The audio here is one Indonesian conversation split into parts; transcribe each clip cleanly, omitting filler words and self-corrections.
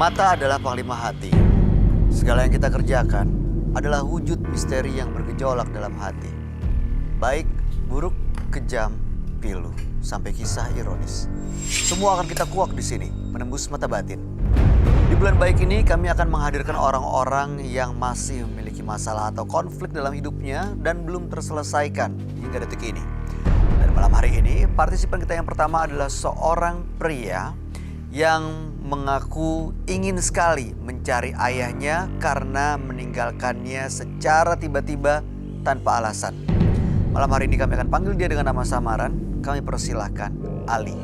Mata adalah panglima hati. Segala yang kita kerjakan adalah wujud misteri yang bergejolak dalam hati. Baik, buruk, kejam, pilu, sampai kisah ironis. Semua akan kita kuak di sini, menembus mata batin. Di bulan baik ini kami akan menghadirkan orang-orang yang masih memiliki masalah atau konflik dalam hidupnya dan belum terselesaikan hingga detik ini. Dan malam hari ini, partisipan kita yang pertama adalah seorang pria yang mengaku ingin sekali mencari ayahnya karena meninggalkannya secara tiba-tiba tanpa alasan. Malam hari ini kami akan panggil dia dengan nama samaran. Kami persilahkan Ali.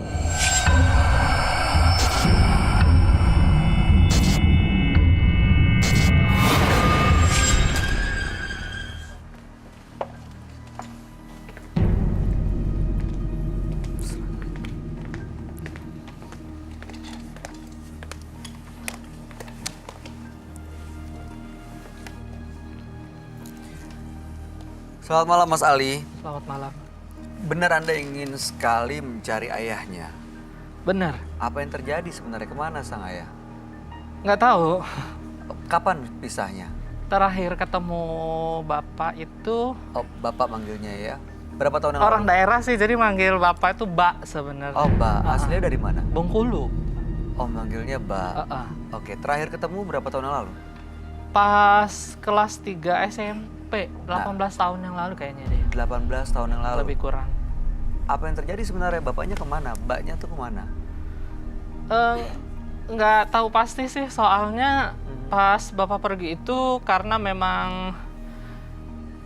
Selamat malam Mas Ali. Selamat malam. Benar Anda ingin sekali mencari ayahnya? Benar. Apa yang terjadi sebenarnya? Kemana sang ayah? Nggak tahu. Kapan pisahnya? Terakhir ketemu bapak itu Oh, Bapak manggilnya ya. Berapa tahun yang orang lalu? daerah sih, jadi manggil bapak itu Mbak sebenarnya. Oh, Mbak. Aslinya dari mana? Bengkulu. Oh, manggilnya Mbak. Oke, terakhir ketemu berapa tahun yang lalu? Pas kelas 3 SMP, 18 tahun yang lalu kayaknya deh. 18 tahun yang lalu. Lebih kurang. Apa yang terjadi sebenarnya? Bapaknya kemana? Mbaknya tuh kemana? Nggak tahu pasti sih, soalnya pas bapak pergi itu karena memang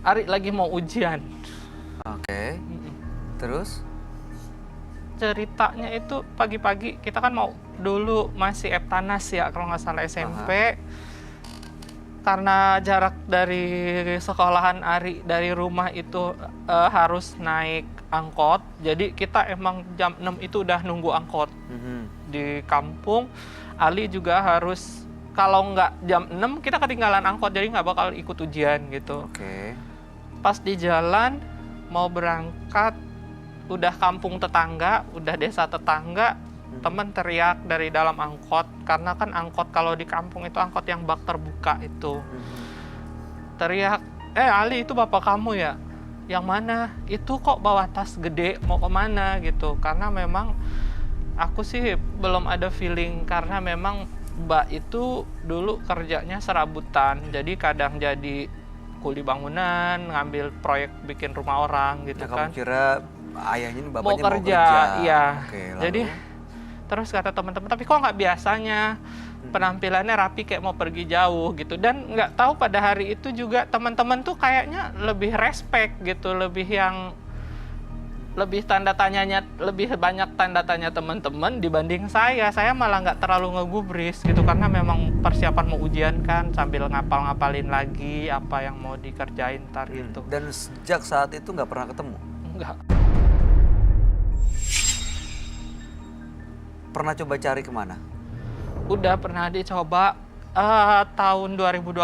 Ari lagi mau ujian. Oke. Terus? Ceritanya itu pagi-pagi kita kan mau dulu masih Eptanas ya kalau nggak salah SMP. Karena jarak dari sekolahan Ari dari rumah itu harus naik angkot. Jadi kita emang jam 6 itu udah nunggu angkot di kampung. Ali juga harus, kalau nggak jam 6 kita ketinggalan angkot, jadi nggak bakal ikut ujian gitu. Oke. Pas di jalan mau berangkat, udah kampung tetangga, udah desa tetangga, teman teriak dari dalam angkot, karena kan angkot kalau di kampung itu angkot yang bak terbuka itu. Teriak, Ali itu bapak kamu ya? Yang mana? Itu kok bawa tas gede, mau kemana gitu. Karena memang aku sih belum ada feeling, karena memang Mbak itu dulu kerjanya serabutan, jadi kadang jadi kuli bangunan, ngambil proyek bikin rumah orang gitu kan. Kamu kira ayahnya ini bapaknya mau kerja. Iya. Oke, lalu? Jadi terus kata teman-teman, tapi kok nggak biasanya penampilannya rapi kayak mau pergi jauh gitu. Dan nggak tahu pada hari itu juga teman-teman tuh kayaknya lebih respect gitu, lebih tanda tanyanya, lebih banyak tanda tanya teman-teman dibanding saya. Saya malah nggak terlalu ngegubris gitu, karena memang persiapan mau ujian kan, sambil ngapalin lagi apa yang mau dikerjain ntar gitu. Dan sejak saat itu nggak pernah ketemu? Enggak. Pernah coba cari kemana? Udah pernah dicoba tahun 2012.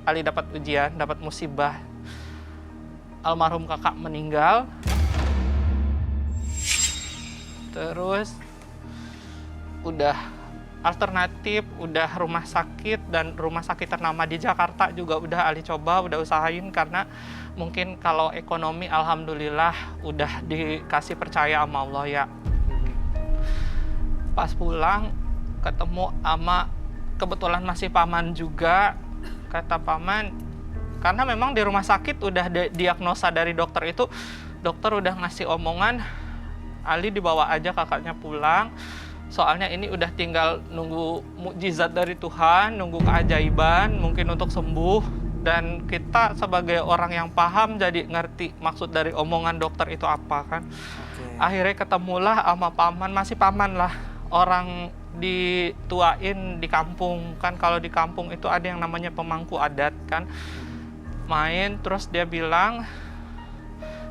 Ali dapat ujian, dapat musibah. Almarhum kakak meninggal. Terus udah alternatif, udah rumah sakit, dan rumah sakit ternama di Jakarta juga udah Ali coba, udah usahain, karena mungkin kalau ekonomi alhamdulillah udah dikasih percaya sama Allah ya. Pas pulang ketemu sama, kebetulan masih paman juga. Kata paman, karena memang di rumah sakit udah diagnosa dari dokter itu, dokter udah ngasih omongan, Ali dibawa aja kakaknya pulang. Soalnya ini udah tinggal nunggu mukjizat dari Tuhan, nunggu keajaiban mungkin untuk sembuh. Dan kita sebagai orang yang paham jadi ngerti maksud dari omongan dokter itu apa kan. Akhirnya ketemulah sama paman, masih paman lah, orang dituain di kampung kan. Kalau di kampung itu ada yang namanya pemangku adat kan. Main, terus dia bilang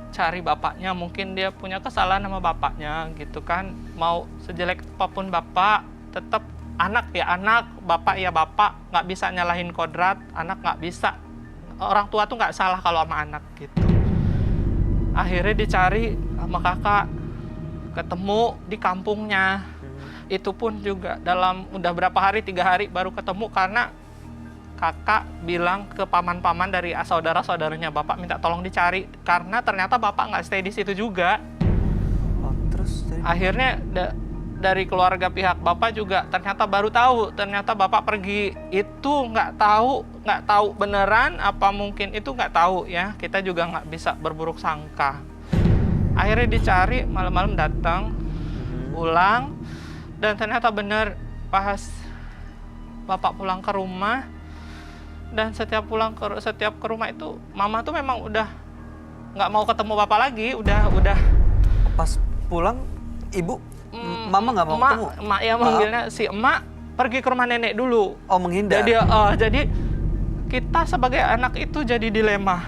cari bapaknya, mungkin dia punya kesalahan sama bapaknya gitu kan. Mau sejelek apapun bapak, tetap anak ya anak, bapak ya bapak, nggak bisa nyalahin kodrat, anak nggak bisa. Orang tua tuh nggak salah kalau sama anak gitu. Akhirnya dicari sama kakak, ketemu di kampungnya. Itu pun juga dalam udah berapa hari, 3 hari baru ketemu karena kakak bilang ke paman-paman dari saudara-saudaranya bapak minta tolong dicari karena ternyata bapak nggak stay di situ juga. Oh, terus jadi Akhirnya dari keluarga pihak bapak juga ternyata baru tahu ternyata bapak pergi itu nggak tahu beneran apa mungkin itu nggak tahu ya, kita juga nggak bisa berburuk sangka. Akhirnya dicari malam-malam datang pulang dan ternyata bener pas bapak pulang ke rumah. Dan setiap ke rumah itu mama tuh memang udah nggak mau ketemu bapak lagi, udah pas pulang ibu mama nggak mau ketemu. Emak ya manggilnya si emak pergi ke rumah nenek dulu. Oh, menghindar. Jadi kita sebagai anak itu jadi dilema.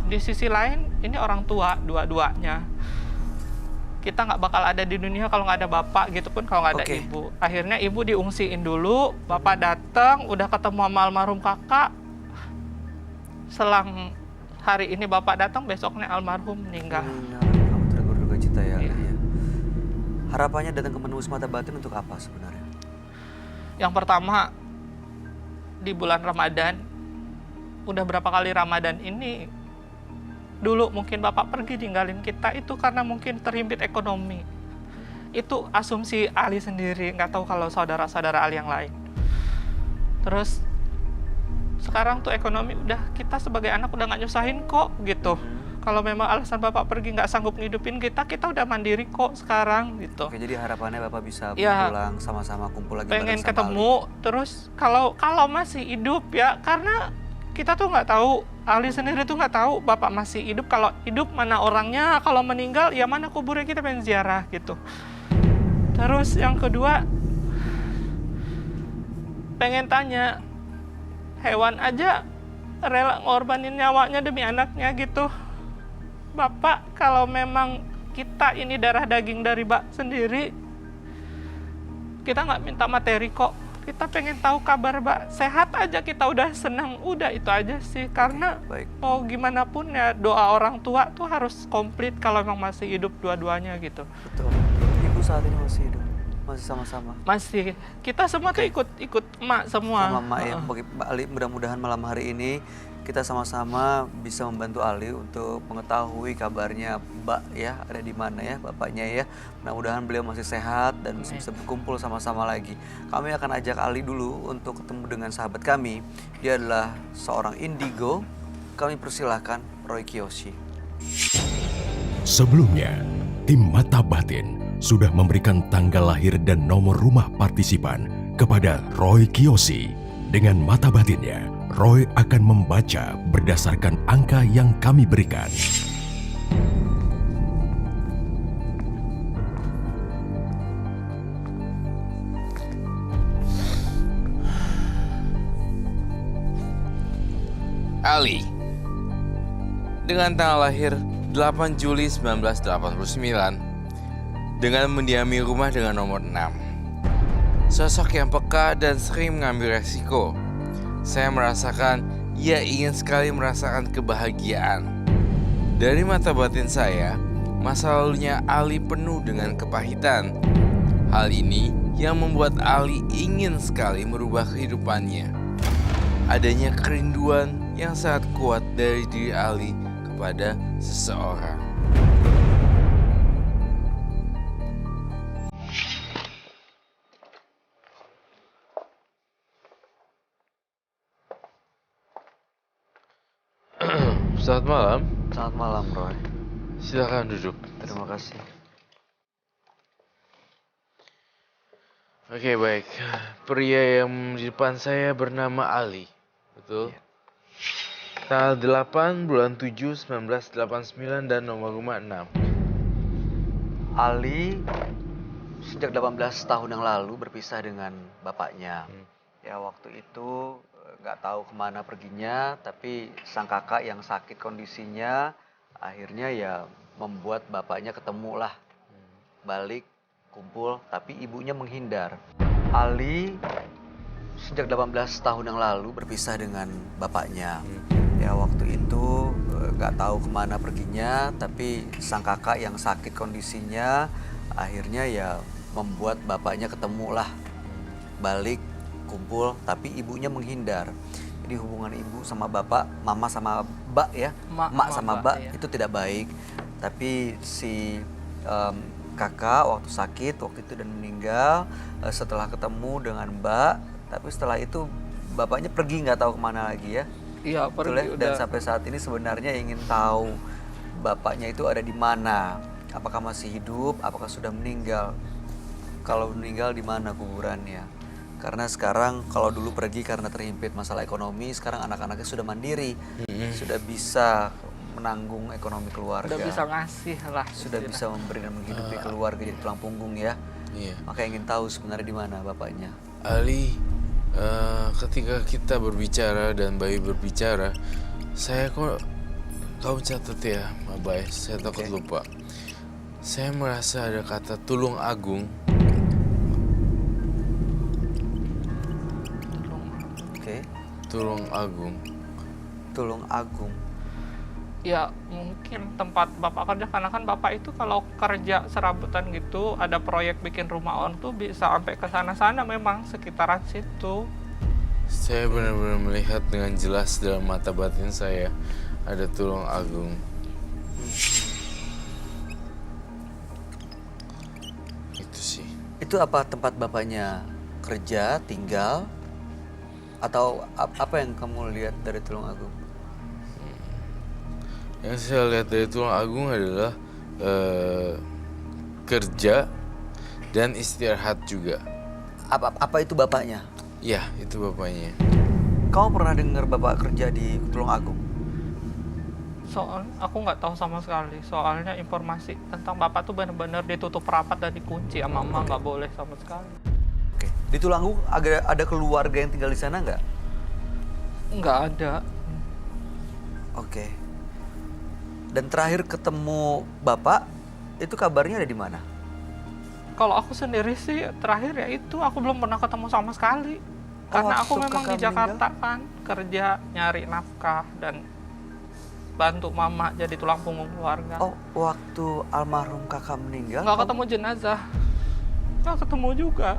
Di sisi lain ini orang tua dua-duanya. Kita nggak bakal ada di dunia kalau nggak ada bapak gitu pun kalau nggak ada ibu. Akhirnya ibu diungsiin dulu, bapak datang, udah ketemu sama almarhum kakak. Selang hari ini bapak datang, besoknya almarhum meninggal. Kamu turut berduka cita ya. Iya. Iya. Harapannya datang ke Menembus Mata Batin untuk apa sebenarnya? Yang pertama, di bulan Ramadan, udah berapa kali Ramadan ini, dulu mungkin bapak pergi tinggalin kita itu karena mungkin terhimpit ekonomi. Itu asumsi Ali sendiri, nggak tahu kalau saudara-saudara Ali yang lain. Terus sekarang tuh ekonomi udah kita sebagai anak udah nggak nyusahin kok gitu. Kalau memang alasan bapak pergi nggak sanggup ngidupin kita udah mandiri kok sekarang gitu. Oke, jadi harapannya bapak bisa Ya, pulang sama-sama kumpul lagi pengen bareng sama ketemu. Terus kalau masih hidup ya, karena kita tuh nggak tahu, Ali sendiri tuh nggak tahu bapak masih hidup. Kalau hidup mana orangnya, kalau meninggal ya mana kuburnya, kita pengen ziarah gitu. Terus yang kedua, pengen tanya, hewan aja rela ngorbanin nyawanya demi anaknya gitu. Bapak, kalau memang kita ini darah daging dari Mbak sendiri, kita nggak minta materi kok. Kita pengen tahu kabar Mbak, sehat aja kita udah senang, udah itu aja sih. Karena mau gimana pun ya doa orang tua tuh harus komplit kalau memang masih hidup dua-duanya gitu. Betul. Ibu saat ini masih hidup, masih sama-sama. Masih, kita semua tuh ikut emak semua. Sama emak ya. Bagi Mbak Ali, mudah-mudahan malam hari ini kita sama-sama bisa membantu Ali untuk mengetahui kabarnya Mbak ya, ada di mana ya bapaknya ya. Mudah-mudahan beliau masih sehat dan bisa berkumpul sama-sama lagi. Kami akan ajak Ali dulu untuk ketemu dengan sahabat kami. Dia adalah seorang indigo. Kami persilahkan Roy Kiyoshi. Sebelumnya, tim Mata Batin sudah memberikan tanggal lahir dan nomor rumah partisipan kepada Roy Kiyoshi. Dengan mata batinnya, Roy akan membaca berdasarkan angka yang kami berikan. Ali, dengan tanggal lahir 8 Juli 1989, dengan mendiami rumah dengan nomor 6. Sosok yang peka dan sering mengambil resiko. Saya merasakan ia ingin sekali merasakan kebahagiaan. Dari mata batin saya, masa lalunya Ali penuh dengan kepahitan. Hal ini yang membuat Ali ingin sekali merubah kehidupannya. Adanya kerinduan yang sangat kuat dari diri Ali kepada seseorang. Selamat malam. Selamat malam, Roy. Silakan duduk. Terima kasih. Oke, baik. Pria yang di depan saya bernama Ali. Betul? Iya. Tanggal 8 bulan 7 1989 dan nomor rumah 6. Ali sejak 18 tahun yang lalu berpisah dengan bapaknya. Ya, waktu itu nggak tahu kemana perginya, tapi sang kakak yang sakit kondisinya akhirnya ya membuat bapaknya ketemulah, balik kumpul, tapi ibunya menghindar. Ali sejak 18 tahun yang lalu berpisah dengan bapaknya. Ya, waktu itu nggak tahu kemana perginya, tapi sang kakak yang sakit kondisinya akhirnya ya membuat bapaknya ketemu lah, balik, kumpul, tapi ibunya menghindar. Jadi hubungan ibu sama bapak, mama sama mbak ya, mak sama mbak iya. itu tidak baik. Tapi si kakak waktu sakit waktu itu dan meninggal setelah ketemu dengan mbak, tapi setelah itu bapaknya pergi nggak tahu kemana lagi ya. Iya, Betul ya? pergi Dan udah. sampai saat ini sebenarnya ingin tahu bapaknya itu ada di mana. Apakah masih hidup? Apakah sudah meninggal? Kalau meninggal di mana kuburannya? Karena sekarang kalau dulu pergi karena terhimpit masalah ekonomi, sekarang anak-anaknya sudah mandiri, sudah bisa menanggung ekonomi keluarga, Udah bisa ngasih lah. sudah bisa memberi dan menghidupi keluarga jadi tulang punggung ya. Iya. Maka ingin tahu sebenarnya di mana bapaknya. Ali, ketika kita berbicara dan Bayu berbicara, saya kok kamu catat ya, Abay, saya takut Oke. lupa. Saya merasa ada kata Tulung Agung. Oke, Tulung Agung. Tulung Agung. Ya mungkin tempat bapak kerja, karena kan bapak itu kalau kerja serabutan gitu, ada proyek bikin rumah orang tuh bisa sampai ke sana-sana memang sekitaran situ. Saya benar-benar melihat dengan jelas dalam mata batin saya ada Tulung Agung. Itu sih. Itu apa tempat bapaknya kerja, tinggal? Atau apa yang kamu lihat dari Tulung Agung? Yang saya lihat dari Tulung Agung adalah kerja dan istirahat juga. Apa itu bapaknya? Ya, itu bapaknya. Kamu pernah dengar bapak kerja di Tulung Agung? Soal aku nggak tahu sama sekali. Soalnya informasi tentang bapak tuh benar-benar ditutup rapat dan dikunci sama mama, nggak boleh sama sekali. Oke. Di Tulung Agung ada keluarga yang tinggal di sana nggak? Nggak ada. Oke. Dan terakhir ketemu bapak, itu kabarnya ada di mana? Kalau aku sendiri sih terakhir ya itu aku belum pernah ketemu sama sekali. Karena aku waktu memang kakak di Jakarta kan kerja nyari nafkah dan bantu mama jadi tulang punggung keluarga. Oh, waktu almarhum kakak meninggal? Nggak kamu- ketemu jenazah, nggak ketemu juga.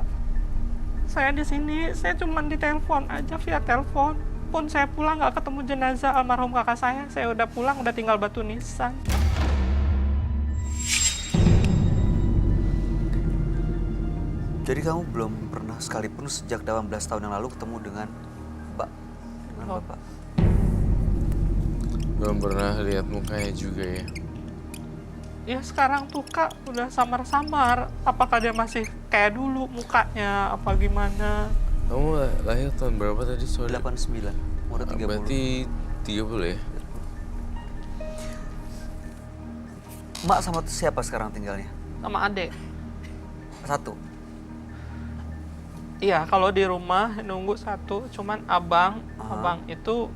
Saya di sini, saya cuma ditelepon aja via telepon. Pun saya pulang nggak ketemu jenazah almarhum kakak saya. Saya udah pulang, udah tinggal batu nisan. Jadi kamu belum pernah sekalipun sejak 18 tahun yang lalu ketemu dengan Oh. bapak? Belum pernah lihat mukanya juga ya. Ya sekarang tuh kak udah samar-samar. Apakah dia masih kayak dulu mukanya? Apa gimana? Kamu lahir tahun berapa tadi? Sorry. 89, udah 30. Berarti 30 ya? Mak sama siapa sekarang tinggalnya? Sama adek. Satu. Iya, kalau di rumah nunggu satu, cuman abang itu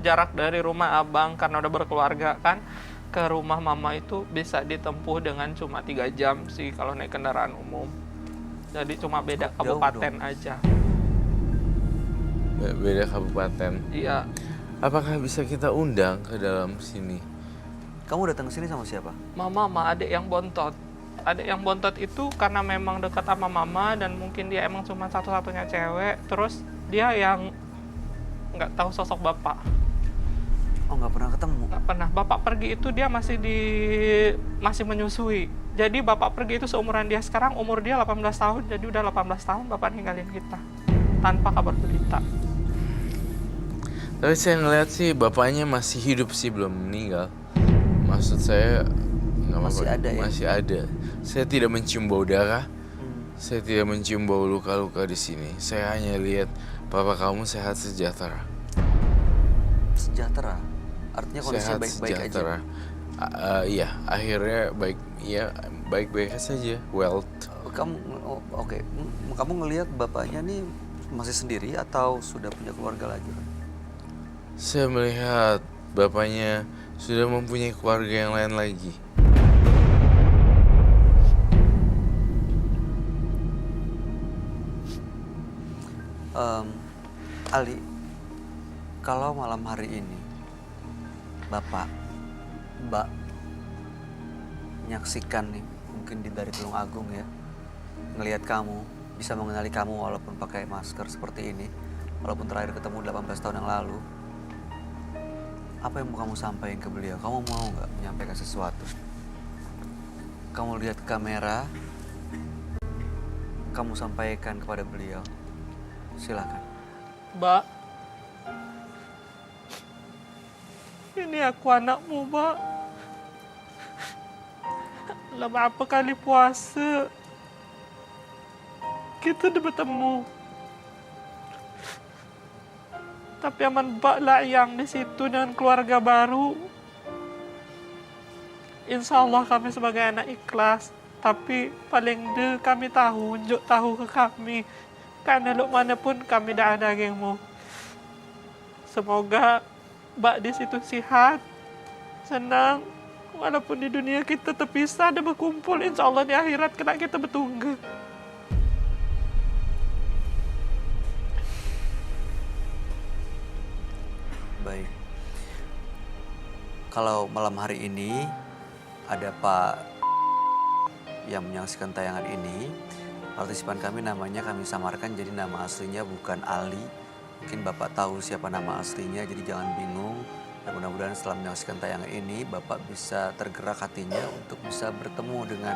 jarak dari rumah abang karena udah berkeluarga kan ke rumah mama itu bisa ditempuh dengan cuma 3 jam sih kalau naik kendaraan umum. Jadi cuma beda Jauh kabupaten dong. aja. Beda kabupaten. Iya, Apakah bisa kita undang ke dalam sini? Kamu datang ke sini sama siapa? mama sama adik yang bontot. Adik yang bontot itu karena memang dekat sama mama dan mungkin dia emang cuma satu-satunya cewek. Terus dia yang nggak tahu sosok bapak. Oh, nggak pernah ketemu. Nggak pernah. Bapak pergi itu dia masih menyusui. Jadi bapak pergi itu seumuran dia sekarang, umur dia 18 tahun. Jadi udah 18 tahun bapak ninggalin kita tanpa kabar berita. Tapi saya ngeliat sih bapaknya masih hidup sih, belum meninggal. Maksud saya nggak Masih apa-apa, ada ya? Masih ada. Saya tidak mencium bau darah. Hmm. Saya tidak mencium bau luka-luka di sini. Saya hanya lihat papa kamu sehat sejahtera. Sejahtera. Artinya kondisinya Sehat baik-baik aja. sejahtera. Iya, akhirnya baik. Iya, baik-baik saja. Wealth. Oke. Kamu ngelihat bapaknya nih masih sendiri atau sudah punya keluarga lagi? Saya melihat bapaknya sudah mempunyai keluarga yang lain lagi. Ali, kalau malam hari ini Bapak, Mbak menyaksikan nih, mungkin dari Tulung Agung ya, ngelihat kamu, bisa mengenali kamu walaupun pakai masker seperti ini, walaupun terakhir ketemu 18 tahun yang lalu. Apa yang mau kamu sampaikan ke beliau? Kamu mau nggak menyampaikan sesuatu? Kamu lihat kamera, kamu sampaikan kepada beliau. Silakan. Mbak, ini aku anakmu, Mbak. Lama kali puasa kita udah bertemu. Tapi aman Mbak lah yang di situ dengan keluarga baru. Insya Allah kami sebagai anak ikhlas. Tapi paling kami tahu, unjuk tahu ke kami. Karena lu manapun kami dah ada gengmu. Semoga Mbak di situ sehat, senang. Walaupun di dunia kita terpisah dan berkumpul, insya Allah di akhirat kita bertunggu. Baik. Kalau malam hari ini ada Pak yang menyaksikan tayangan ini, partisipan kami namanya kami samarkan jadi nama aslinya bukan Ali. Mungkin Bapak tahu siapa nama aslinya, jadi jangan bingung. Dan mudah-mudahan setelah menyaksikan tayangan ini, Bapak bisa tergerak hatinya untuk bisa bertemu dengan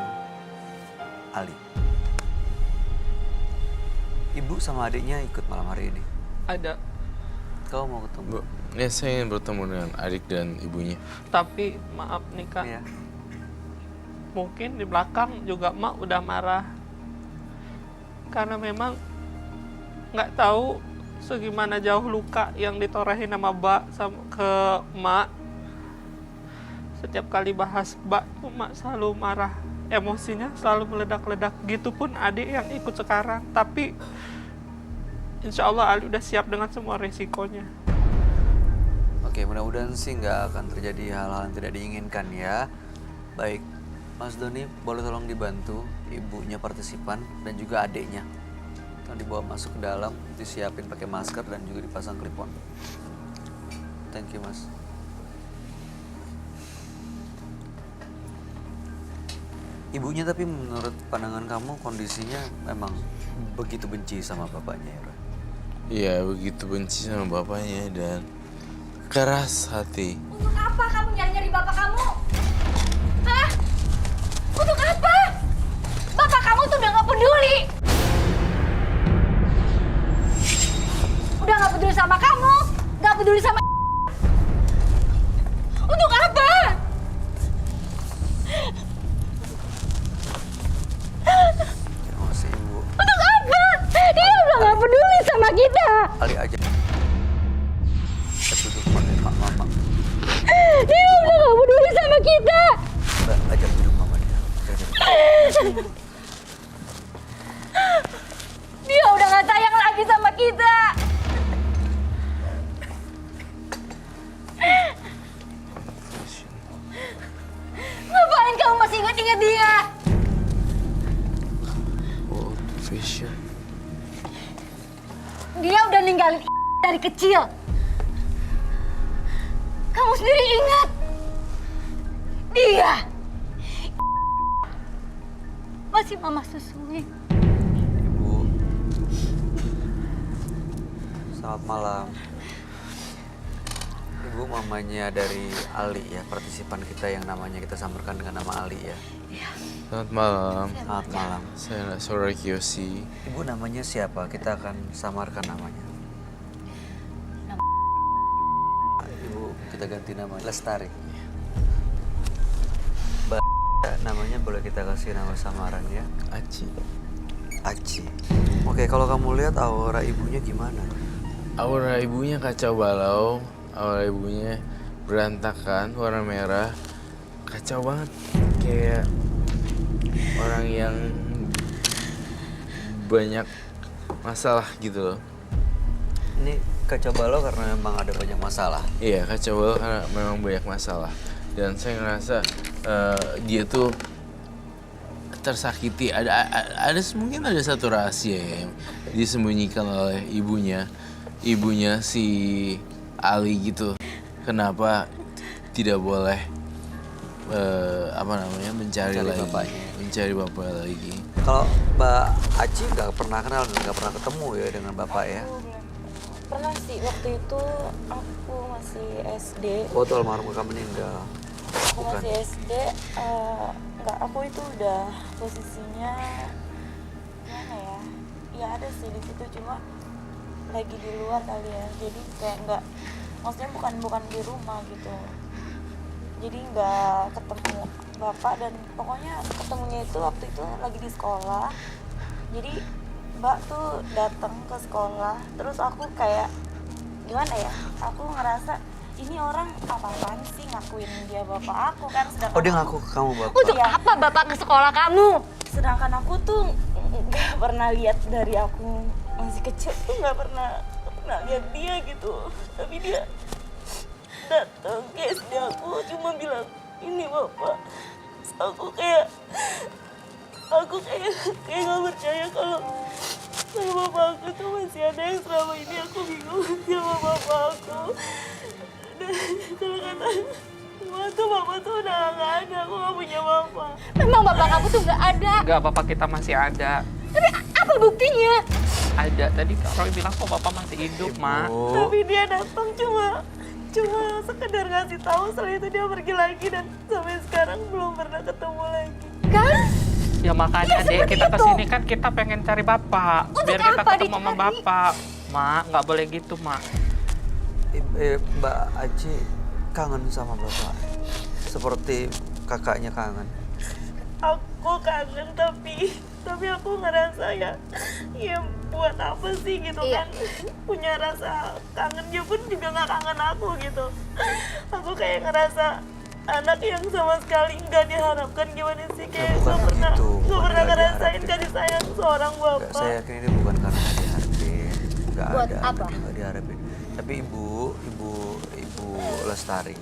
Ali. Ibu sama adiknya ikut malam hari ini. Ada. Kau mau ketemu? Bu, ya saya ingin bertemu dengan adik dan ibunya. Tapi maaf nih Kak, Iya. mungkin di belakang juga Mak udah marah. Karena memang nggak tahu segimana jauh luka yang ditorehin sama Mbak sama ke Mak. Setiap kali bahas Mbak tuh Mak selalu marah. Emosinya selalu meledak-ledak. Gitu pun adik yang ikut sekarang. Tapi insya Allah Ali udah siap dengan semua resikonya. Oke, mudah-mudahan sih nggak akan terjadi hal-hal yang tidak diinginkan ya. Baik, Mas Doni boleh tolong dibantu ibunya partisipan dan juga adiknya. Tolong dibawa masuk ke dalam, disiapin pakai masker dan juga dipasang klipon. Thank you, Mas. Ibunya tapi menurut pandangan kamu kondisinya memang begitu benci sama bapaknya ya, Roy? Iya, begitu benci sama bapaknya dan keras hati. Untuk apa kamu nyari-nyari bapak kamu? Hah? Untuk apa? Bapak kamu tuh udah gak peduli. Udah gak peduli sama kamu, gak peduli sama Untuk apa? Terima kasih, Ibu. Untuk apa? Dia udah gak peduli sama kita. Ali aja. Kita duduk pakai mama. Dia udah gak peduli sama kita. Mbak, ajak duduk mama dia. Ajak. Dia udah gak sayang lagi sama kita. Ngapain kamu masih ingat-ingat dia? Old fashion. Dia udah ninggalin dari kecil. Kamu sendiri ingat. Dia masih mama susui. Ibu. Selamat malam. Ibu mamanya dari Ali ya, partisipan kita yang namanya kita samarkan dengan nama Ali ya. Selamat malam. Selamat malam. Saya Roy Kiyoshi. Ibu namanya siapa? Kita akan samarkan namanya. Ibu kita ganti nama Lestari. Mbak namanya boleh kita kasih nama samaran ya. Aci. Aci. Oke, kalau kamu lihat aura ibunya gimana? Aura ibunya kacau balau. Aura ibunya berantakan, warna merah. Kacau banget. Kayak orang yang banyak masalah gitu loh. Ini kacau balau karena memang ada banyak masalah. Iya, kacau balau karena memang banyak masalah. Dan saya ngerasa dia tuh tersakiti. Mungkin ada satu rahasia yang disembunyikan oleh ibunya si Ali gitu. Kenapa tidak boleh mencari Mencari lagi, bapaknya. mencari bapak lagi. Kalau Mbak Aci nggak pernah kenal dan nggak pernah ketemu ya dengan bapak ya? Pernah sih, waktu itu aku masih SD. Waktu almarhum kakak meninggal. Aku Bukan. masih SD, enggak, aku itu udah posisinya gimana ya? Ya ada sih di situ, cuma lagi di luar kali ya. Jadi kayak enggak, maksudnya bukan di rumah gitu. Jadi nggak ketemu bapak, dan pokoknya ketemunya itu waktu itu lagi di sekolah. Jadi mbak tuh datang ke sekolah, terus aku kayak gimana ya, aku ngerasa ini orang apa-apaan sih ngakuin dia bapak aku kan, sedangkan Oh, dia ngaku ke kamu bapak? Untuk Iya. apa bapak ke sekolah kamu? sedangkan aku tuh nggak pernah lihat dari aku masih kecil tuh nggak pernah lihat dia gitu, tapi dia datang ke SD aku cuma bilang ini bapak. Terus aku kayak nggak percaya kalau sama bapak aku tuh masih ada, yang selama ini aku bingung sama bapak aku. Dan kalau kata semua tuh bapak tuh udah nggak ada, aku nggak punya bapak. Memang bapak kamu tuh nggak ada. Enggak, bapak kita masih ada. Tapi apa buktinya? Ada, tadi Kak Roy bilang kok bapak masih hidup, Mak. Tapi dia datang cuma sekedar ngasih tahu, setelah itu dia pergi lagi dan sampai sekarang belum pernah ketemu lagi. Kan? Ya makanya, Iya, Dek, seperti kita itu. kesini kan kita pengen cari bapak. Untuk Biar kita apa ketemu sama dicari? bapak. Mak, nggak boleh gitu, Mak. Mbak Aci kangen sama bapak? Seperti kakaknya kangen? Aku kangen, tapi aku ngerasa ya buat apa sih gitu Iya. kan, punya rasa kangen, dia pun juga nggak kangen aku gitu. Aku kayak ngerasa anak yang sama sekali nggak diharapkan, gimana sih, kayak bukan nggak pernah gitu, bukan nggak ngerasain diharapin. kasih sayang seorang Enggak, bapak. saya yakin ini bukan karena nggak diharapin. Nggak Buat ada apa? anak yang nggak diharapin. Tapi ibu Lestari,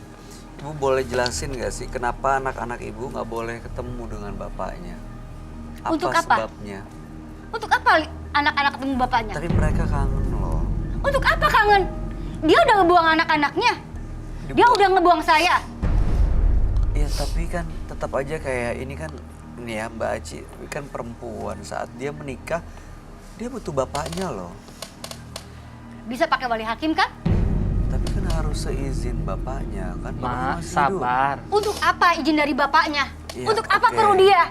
ibu boleh jelasin nggak sih kenapa anak-anak ibu nggak boleh ketemu dengan bapaknya? Untuk apa? Sebabnya? Untuk apa anak-anak ketemu bapaknya? Tapi mereka kangen loh. Untuk apa kangen? Dia udah ngebuang anak-anaknya. Dia Dibuang. udah ngebuang saya. Iya, tapi kan tetap aja kayak ini kan, nih ya Mbak Aci, kan perempuan saat dia menikah, dia butuh bapaknya loh. Bisa pakai wali hakim kan? Tapi kan harus seizin bapaknya kan. Bapaknya Mak, masih hidup. sabar. Untuk apa izin dari bapaknya? Iya, Untuk apa oke. perlu dia?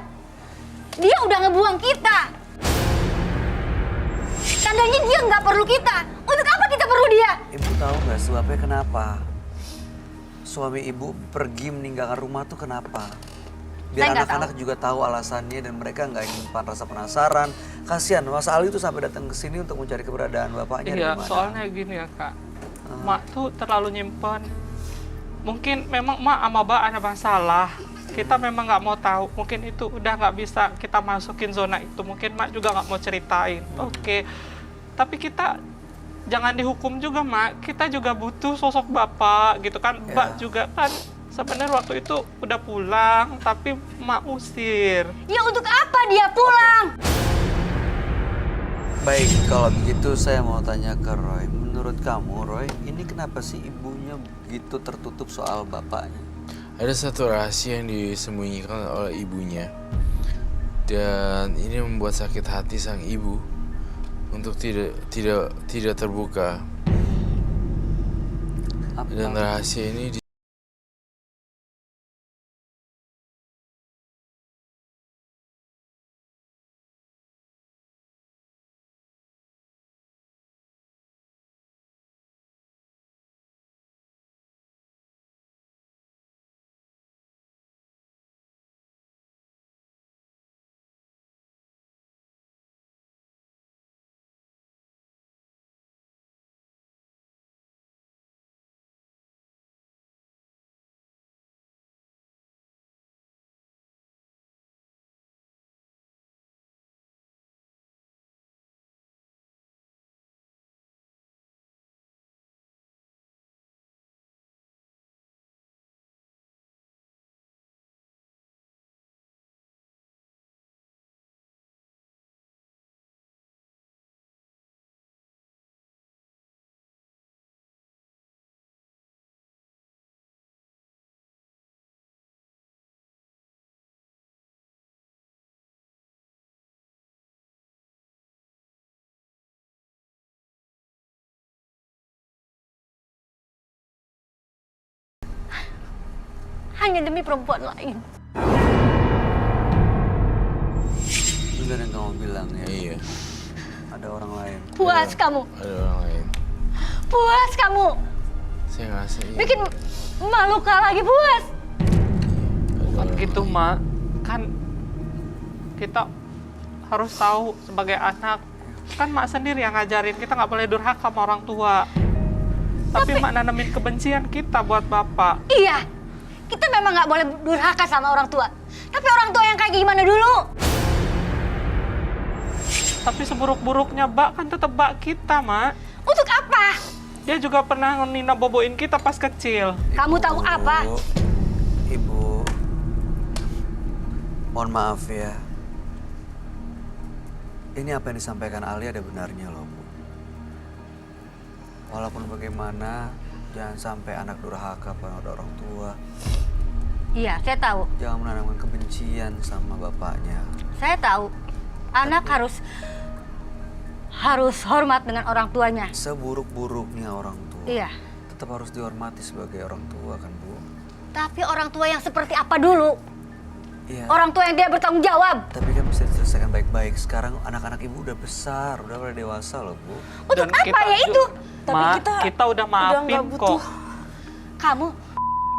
Dia udah ngebuang kita. Tandanya dia nggak perlu kita. Untuk apa kita perlu dia? Ibu tahu nggak sebabnya kenapa? Suami ibu pergi meninggalkan rumah tuh kenapa? Biar Saya nggak anak-anak juga tahu alasannya dan mereka nggak nyimpan rasa penasaran. Kasihan Mas Ali tuh sampai datang ke sini untuk mencari keberadaan bapaknya di Iya, mana. soalnya gini ya, Kak. Mak tuh terlalu nyimpen. Mungkin memang Mak sama Mbak ada masalah. Kita memang nggak mau tahu. Mungkin itu udah nggak bisa kita masukin zona itu. Mungkin Mak juga nggak mau ceritain. Oke. Tapi kita jangan dihukum juga, Mak. Kita juga butuh sosok bapak gitu kan. Ya. Mbak juga kan sebenarnya waktu itu udah pulang, tapi Mak usir. Ya untuk apa dia pulang? Baik, kalau begitu saya mau tanya ke Roy. Menurut kamu, Roy, ini kenapa sih ibunya begitu tertutup soal bapaknya? Ada satu rahasia yang disembunyikan oleh ibunya, dan ini membuat sakit hati sang ibu untuk tidak terbuka. Dan rahasia ini hanya demi perempuan lain. Benar yang kamu bilang ya. Iya, Ada orang lain. Puas kamu, ada orang lain. puas kamu. Saya ngerasa iya. Bikin malu kak lagi, puas. Bukan gitu, Mak. Kan kita harus tahu sebagai anak. Kan Mak sendiri yang ngajarin kita nggak boleh durhaka sama orang tua. Tapi Mak nanemin kebencian kita buat Bapak. Iya, kita memang nggak boleh durhaka sama orang tua. Tapi orang tua yang kayak gimana dulu? Tapi seburuk-buruknya Mbak kan tetap Mbak kita, Mak. Untuk apa? Dia juga pernah nina boboin kita pas kecil. Kamu tahu apa? Ibu, mohon maaf ya. Ini apa yang disampaikan Ali ada benarnya loh, Bu. Walaupun bagaimana, jangan sampai anak durhaka pada orang tua. Iya, saya tahu. Jangan menanamkan kebencian sama bapaknya. Saya tahu. Anak harus hormat dengan orang tuanya. Seburuk-buruknya orang tua, Iya. tetap harus dihormati sebagai orang tua kan, Bu? Tapi orang tua yang seperti apa dulu? Iya. Orang tua yang tidak bertanggung jawab. Tapi kan bisa diselesaikan baik-baik. Sekarang anak-anak ibu udah besar, udah pada dewasa loh, Bu. Untuk Dan apa kita ya itu? Tapi Ma, kita kita udah maafin nggak butuh. kok. Kamu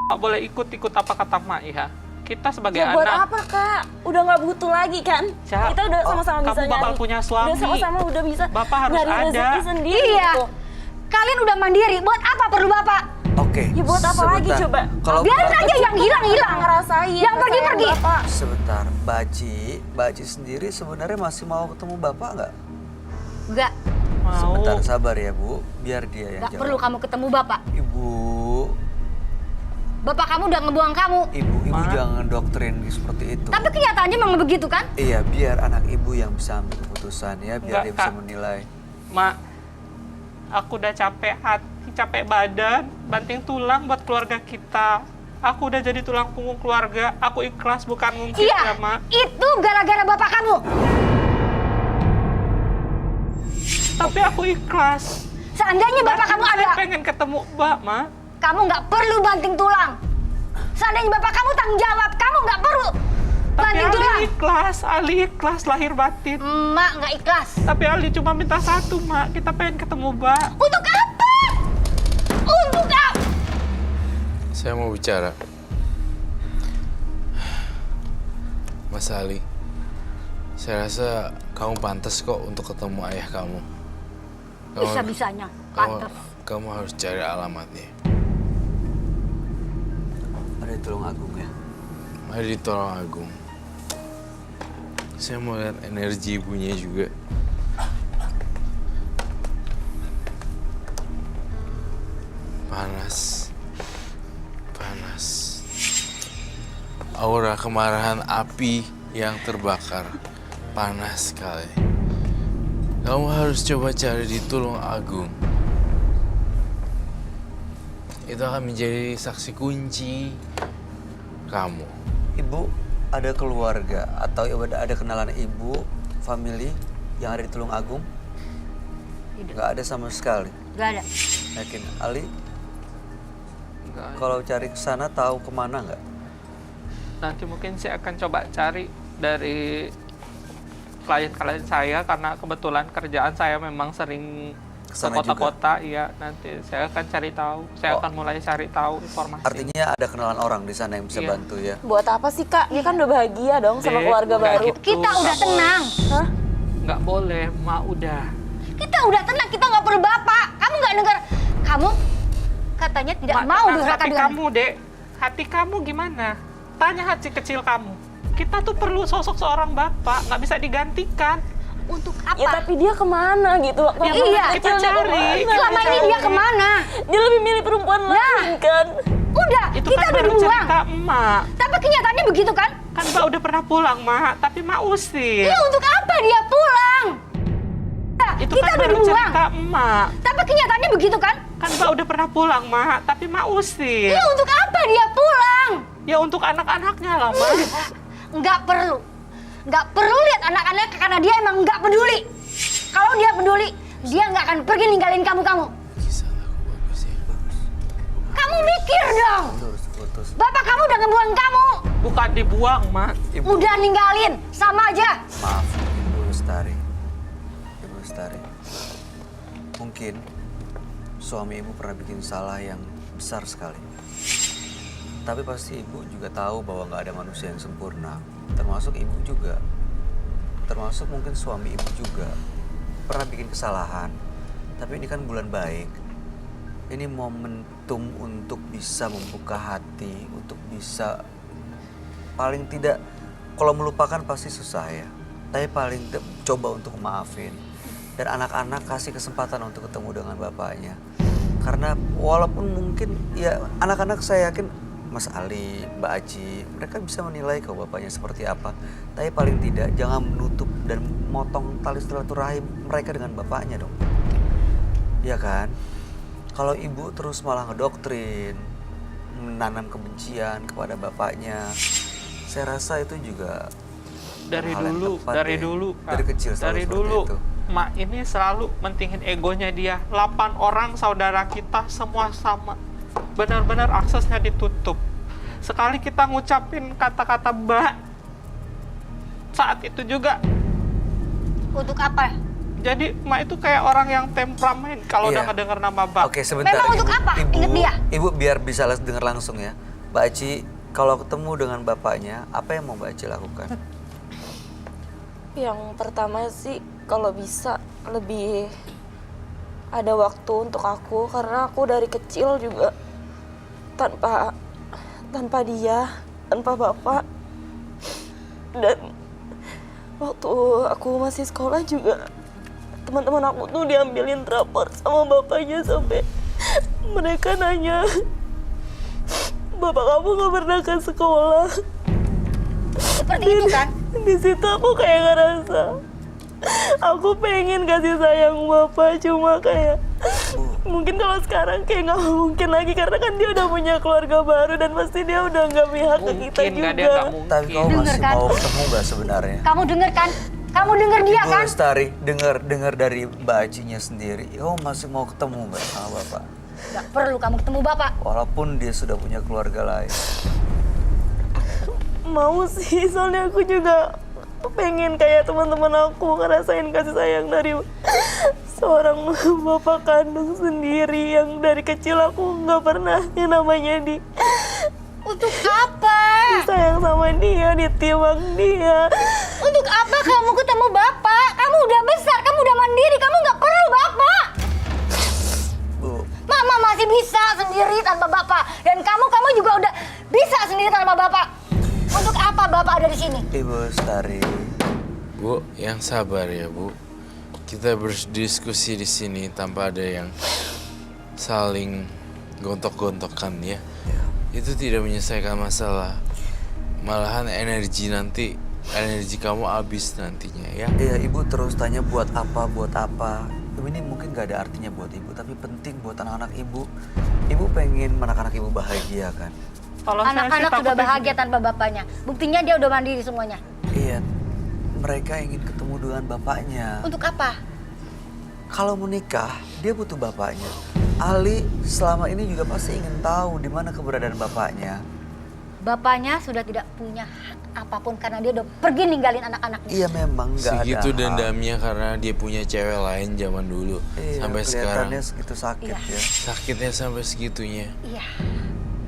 Nggak boleh ikut-ikut apa kata Mak ya. Kita sebagai ya buat anak. apa kak? Udah nggak butuh lagi kan? Ca, Kita udah sama-sama kamu bisa bakal nyari. punya suami. Udah sama-sama udah bisa Bapak harus nyari ada. rezeki sendiri Iya. gitu. Kalian udah mandiri. Buat apa perlu bapak? Oke. Ya buat apa lagi sebentar. coba? Kalau Biarin Bapak- aja yang hilang-hilang. Ngerasain. Yang pergi-pergi. sayang Bapak. Sebentar, Baci sendiri sebenarnya masih mau ketemu Bapak nggak? Enggak. Mau. Sebentar, sabar ya Bu, biar dia yang Enggak jawab. perlu kamu ketemu bapak. Ibu, Bapak kamu udah ngebuang kamu. ibu Ma. jangan doktrin seperti itu. Tapi kenyataannya memang begitu kan? Iya, biar anak ibu yang bisa ambil keputusan ya, biar Nggak, dia bisa Kak. menilai. Mak, aku udah capek hati, capek badan, banting tulang buat keluarga kita. Aku udah jadi tulang punggung keluarga. Aku ikhlas bukan ngungkit Iya. ya, Mak. Itu gara-gara bapak kamu. Tapi aku ikhlas. Seandainya bapak kamu Saya ada, pengen ketemu Mbak, Mak. kamu nggak perlu banting tulang. Seandainya bapak kamu tanggung jawab, kamu nggak perlu Tapi banting tulang. Ali ikhlas lahir batin. Emak nggak ikhlas. Tapi Ali cuma minta satu, Mak. Kita pengen ketemu Mbak. Untuk apa? Untuk apa? Saya mau bicara. Mas Ali, saya rasa kamu pantas kok untuk ketemu ayah kamu. Bisa-bisanya, pantas. Kamu harus cari alamatnya. Ada di Tulung Agung ya. Mari di Tulung Agung. Saya mau lihat energi ibunya juga. Panas. Panas. Aura kemarahan api yang terbakar. Panas sekali. Kamu harus coba cari di Tulung Agung. Itu akan menjadi saksi kunci kamu. Ibu, ada keluarga atau ada kenalan ibu, family yang ada di Tulung Agung? Tidak. Nggak ada sama sekali. Nggak ada. Yakin, Ali? Enggak. Kalau cari ke sana tahu kemana nggak? Nanti mungkin saya akan coba cari dari klien-klien saya karena kebetulan kerjaan saya memang sering ke Kesana kota-kota. Iya, nanti saya akan cari tahu. Saya Oh. akan mulai cari tahu informasi. Artinya ada kenalan orang di sana yang bisa Iya. bantu ya? Buat apa sih kak? Dia kan udah bahagia dong sama Dek, keluarga udah baru. gitu. Kita udah Nggak tenang. Hah? Nggak boleh, Mak, udah. Kita udah tenang, kita nggak perlu bapak. Kamu nggak dengar? Kamu katanya tidak Mak, mau tenang, durhaka tapi dengan kamu, Dek, hati kamu gimana? Tanya hati kecil kamu. Kita tuh perlu sosok seorang bapak, nggak bisa digantikan. untuk apa? Ya tapi dia kemana gitu? Waktu Ya, dia iya, kecil kita dia cari. kemana? Selama ini dia kemana? Dia lebih milih perempuan lain kan? Udah, Itu kita kan udah baru dibuang. cerita emak. Tapi kenyataannya begitu kan? Kan Mbak udah pernah pulang, Mak. Tapi Mak usir. Iya, untuk apa dia pulang? Nah, Itu kita kan udah baru dibuang. cerita emak. Tapi kenyataannya begitu kan? Kan Mbak udah pernah pulang, Mak. Tapi Mak usir. Iya, untuk apa dia pulang? Ya untuk anak-anaknya lah, Mak. Nggak perlu. Nggak perlu lihat anak-anak karena dia emang nggak peduli. Kalau dia peduli, dia nggak akan pergi ninggalin kamu. Kisah laku bagus ya. Kamu mikir dong. Itu harus foto Bapak kamu udah ngebuang kamu. Bukan dibuang, Mak. Ibu, Udah ninggalin, sama aja. maaf, Ibu Lestari. Ibu Lestari. Mungkin suami ibu pernah bikin salah yang besar sekali. Tapi pasti ibu juga tahu bahwa nggak ada manusia yang sempurna. Termasuk ibu juga. Termasuk mungkin suami ibu juga pernah bikin kesalahan. Tapi ini kan bulan baik. Ini momentum untuk bisa membuka hati, untuk bisa paling tidak, kalau melupakan pasti susah ya. Tapi paling coba untuk maafin. Dan anak-anak kasih kesempatan untuk ketemu dengan bapaknya. Karena walaupun mungkin ya anak-anak saya yakin Mas Ali, Mbak Aji, mereka bisa menilai kalau bapaknya seperti apa. Tapi paling tidak jangan menutup dan motong tali silaturahim mereka dengan bapaknya dong. Iya kan? Kalau ibu terus malah ngedoktrin, menanam kebencian kepada bapaknya, saya rasa itu juga Dari hal yang dulu, tepat dari ya. dulu, Dari Kak. kecil selalu Dari seperti dulu. itu. Mak ini selalu mentingin egonya dia. 8 orang saudara kita semua sama. Benar-benar aksesnya ditutup. Sekali kita ngucapin kata-kata Mbak, saat itu juga. Untuk apa? Jadi Mak itu kayak orang yang temperamen kalau Iya. udah ngedenger nama Mbak. Oke, sebentar. Memang untuk apa? Ingat dia. Ibu biar bisa dengar langsung ya. Mbak Aci, kalau ketemu dengan bapaknya, apa yang mau Mbak Aci lakukan? Yang pertama sih kalau bisa lebih ada waktu untuk aku, karena aku dari kecil juga tanpa dia, tanpa bapak. Dan waktu aku masih sekolah juga teman-teman aku tuh diambilin rapor sama bapaknya sampai mereka nanya, "Bapak kamu gak pernah ke sekolah?" Seperti itu kan? Di situ aku kayak ngerasa aku pengen kasih sayang bapak, cuma kayak mungkin kalau sekarang kayak nggak mungkin lagi karena kan dia udah punya keluarga baru dan pasti dia udah nggak pihak ke kita Mungkin nggak, dia juga. nggak mungkin. Tapi kamu Dengar masih kan? mau ketemu nggak sebenarnya? Kamu denger kan? Kamu denger dia Ibu kan? Lestari, dengar dari Mbak Acinya sendiri. Kamu masih mau ketemu nggak sama bapak? Gak perlu kamu ketemu bapak. Walaupun dia sudah punya keluarga lain. Mau sih, soalnya aku juga pengen kayak teman-teman aku ngerasain kasih sayang dari seorang bapak kandung sendiri yang dari kecil aku nggak pernah yang namanya Untuk apa? sayang sama dia, ditimbang dia. Untuk apa kamu ketemu bapak? Kamu udah besar, kamu udah mandiri, kamu nggak perlu bapak. Bu, Mama masih bisa sendiri tanpa bapak. Dan kamu juga udah bisa sendiri tanpa bapak. Untuk apa bapak ada di sini? Ibu Lestari. Bu, yang sabar ya, Bu. Kita berdiskusi di sini tanpa ada yang saling gontok-gontokan ya. Itu tidak menyelesaikan masalah. Malahan energi kamu habis nantinya ya. Iya, ibu terus tanya buat apa, buat apa. Ini mungkin gak ada artinya buat ibu, tapi penting buat anak-anak ibu. Ibu pengen anak-anak ibu bahagia kan? Kalau saya sih Anak-anak sudah takutnya bahagia gini. tanpa bapaknya. Buktinya dia udah mandiri semuanya. Iya, mereka ingin ketemu dengan bapaknya. Untuk apa? Kalau menikah, dia butuh bapaknya. Ali selama ini juga pasti ingin tahu di mana keberadaan bapaknya. Bapaknya sudah tidak punya hak apapun karena dia udah pergi ninggalin anak-anaknya. Iya memang nggak ada. Segitu hak. dendamnya karena dia punya cewek lain zaman dulu. Iya, Sampai sekarang kelihatannya segitu sakit Iya. ya. sakitnya sampai segitunya. Iya.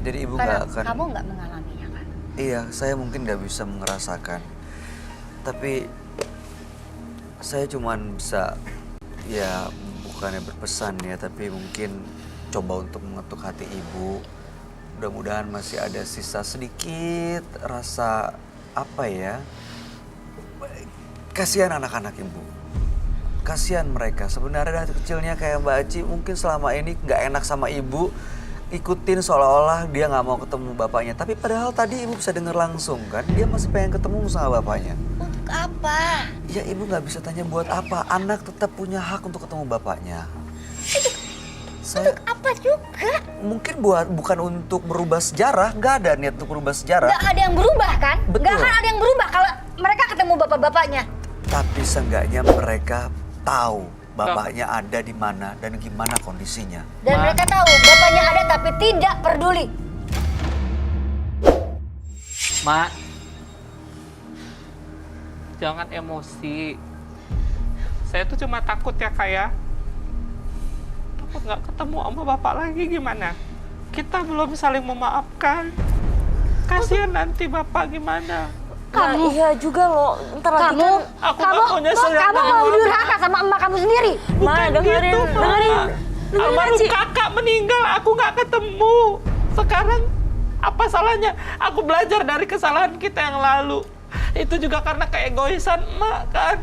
Jadi ibu Karena nggak akan. kamu nggak mengalaminya kan? Iya, saya mungkin nggak bisa merasakan. Tapi saya cuman bisa ya bukannya berpesan ya, tapi mungkin coba untuk mengetuk hati ibu. Mudah-mudahan masih ada sisa sedikit rasa apa ya? Kasihan anak-anak ibu. Kasihan mereka. Sebenarnya dari kecilnya kayak Mbak Aci mungkin selama ini nggak enak sama ibu. Ikutin seolah-olah dia nggak mau ketemu bapaknya. Tapi padahal tadi ibu bisa dengar langsung kan, dia masih pengen ketemu sama bapaknya. Untuk apa? Ya ibu nggak bisa tanya buat apa. Anak tetap punya hak untuk ketemu bapaknya. Saya Apa juga? mungkin bukan untuk merubah sejarah, nggak ada niat untuk merubah sejarah. Nggak ada yang berubah kan? Betul. Nggak akan ada yang berubah kalau mereka ketemu bapak-bapaknya. Tapi seenggaknya mereka tahu bapaknya ada di mana dan gimana kondisinya. Dan mereka tahu bapaknya ada tapi tidak peduli. Mak, jangan emosi. Saya tuh cuma takut ya Kak ya. Takut nggak ketemu sama Bapak lagi gimana? Kita belum saling memaafkan. Kasihan nanti Bapak gimana? Kamu iya juga loh. Ntar lagi kan Aku nggak punya kamu mau durhaka sama emak kamu sendiri. Ma, dengerin, gitu, dengerin. Almarhum Ci. kakak meninggal, aku nggak ketemu. Sekarang apa salahnya? Aku belajar dari kesalahan kita yang lalu. Itu juga karena keegoisan emak kan.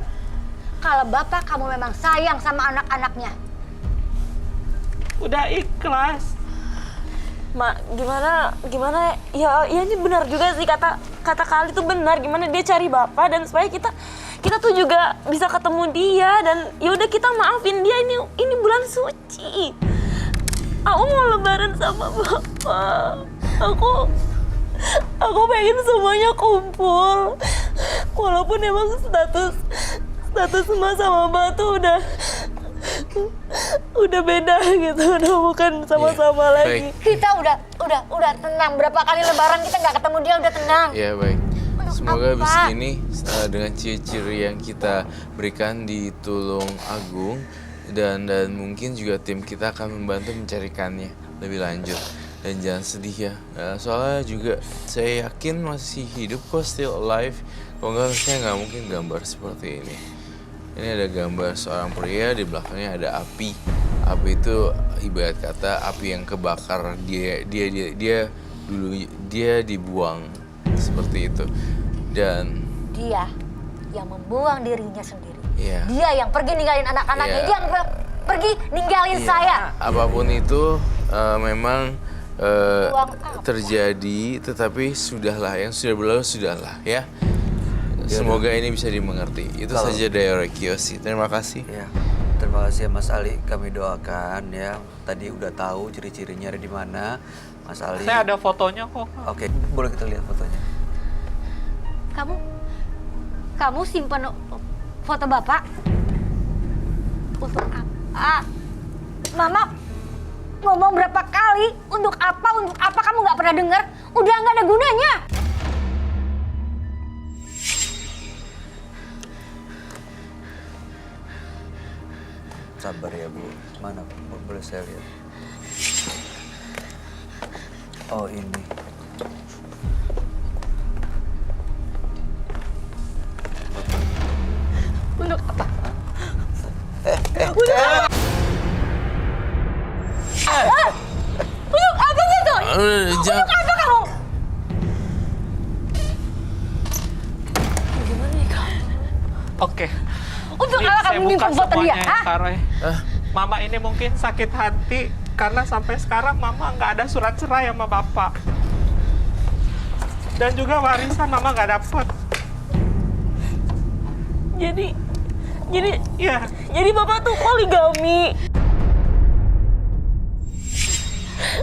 Kalau bapak kamu memang sayang sama anak-anaknya. Udah ikhlas. Ma, gimana ya ini benar juga sih kata Kali tuh benar, gimana dia cari bapak dan supaya kita tuh juga bisa ketemu dia dan ya udah kita maafin dia, ini bulan suci. Aku mau lebaran sama bapak. Aku pengen semuanya kumpul. Walaupun emang status emak sama bapak tuh udah beda gitu, udah bukan sama-sama lagi. baik. Kita udah tenang. Berapa kali lebaran kita nggak ketemu dia udah tenang. Ya baik. Untuk Semoga apa? abis ini dengan ciri-ciri yang kita berikan di Tulung Agung dan mungkin juga tim kita akan membantu mencarikannya lebih lanjut. Dan jangan sedih ya, soalnya juga saya yakin masih hidup kok, still alive. Kalau nggak, saya nggak mungkin gambar seperti ini. Ini ada gambar seorang pria, di belakangnya ada api. Api itu ibarat kata api yang kebakar, dia dibuang seperti itu. Dan Dia yang membuang dirinya sendiri. ya, Dia yang pergi ninggalin anak-anaknya. Iya. Dia yang pergi ninggalin iya, saya. apapun itu memang Buang apa? terjadi, tetapi sudahlah, yang sudah berlalu sudahlah ya. Semoga ini bisa dimengerti. Itu Kalau- saja dari Roy Kiyoshi. Terima kasih. Ya, terima kasih ya Mas Ali. Kami doakan ya. Tadi udah tahu ciri-cirinya ada di mana, Mas Ali. Saya ada fotonya kok. Oke, boleh kita lihat fotonya. Kamu simpen foto bapak? Untuk apa? Mama ngomong berapa kali? Untuk apa? Untuk apa kamu nggak pernah dengar? Udah nggak ada gunanya. Sabar ya Bu. Mana boleh saya lihat? Oh ini. Untuk apa? Untuk apa gitu? Jangan. Apa kamu? Gimana nih Kak? Oke. Untuk Ini apa saya kamu buka nyimpen foto dia? semuanya ya, Hah? Kak Roy. Mama ini mungkin sakit hati karena sampai sekarang Mama nggak ada surat cerai sama Bapak. Dan juga warisan Mama nggak dapet. Jadi bapak tuh poligami.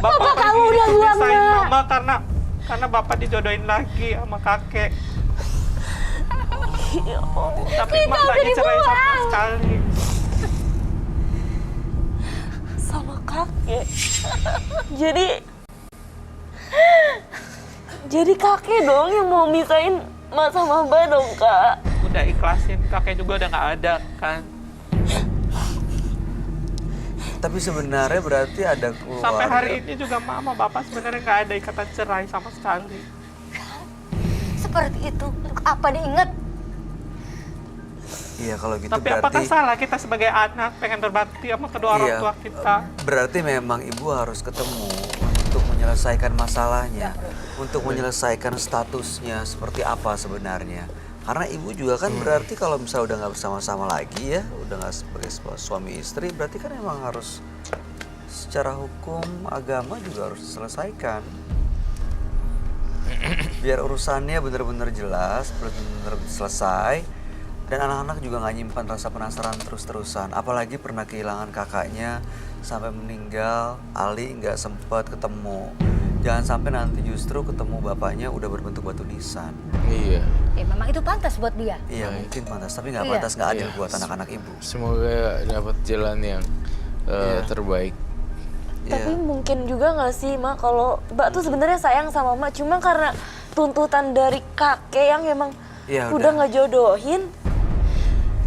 Bapak kamu pergi udah buang, misahin Nak. Mama karena Bapak dijodohin lagi sama kakek. Ya Allah. Tapi Mama nggak dicerai sama sekali. Sama kakek. Jadi kakek dong yang mau misahin Mas sama Mbak dong Kak. Udah ikhlasin, kakek juga udah nggak ada kan. Tapi sebenarnya berarti ada keluarga. Sampai hari ini juga Mama Bapak sebenarnya nggak ada ikatan cerai sama sekali. Seperti itu. Untuk apa diingat? Iya kalau gitu Tapi berarti. apakah salah kita sebagai anak pengen berbakti sama kedua orang Iya, tua kita? Berarti memang ibu harus ketemu untuk menyelesaikan masalahnya, untuk menyelesaikan statusnya seperti apa sebenarnya. Karena ibu juga kan berarti kalau misalnya udah nggak bersama-sama lagi ya, udah nggak sebagai suami istri, berarti kan emang harus secara hukum agama juga harus diselesaikan. Biar urusannya benar-benar jelas, benar-benar selesai. Dan anak-anak juga nggak nyimpan rasa penasaran terus-terusan. Apalagi pernah kehilangan kakaknya sampai meninggal, Ali nggak sempat ketemu. Jangan sampai nanti justru ketemu bapaknya udah berbentuk batu nisan. Iya. Memang itu pantas buat dia. Iya Baik. mungkin pantas, tapi nggak Iya. pantas, nggak adil Iya. buat anak-anak ibu. Semoga dapat jalan yang Iya. terbaik. Tapi Iya. mungkin juga nggak sih, Ma, kalau Mbak tuh sebenarnya sayang sama Mak, cuma karena tuntutan dari kakek yang emang Ya udah ngejodohin.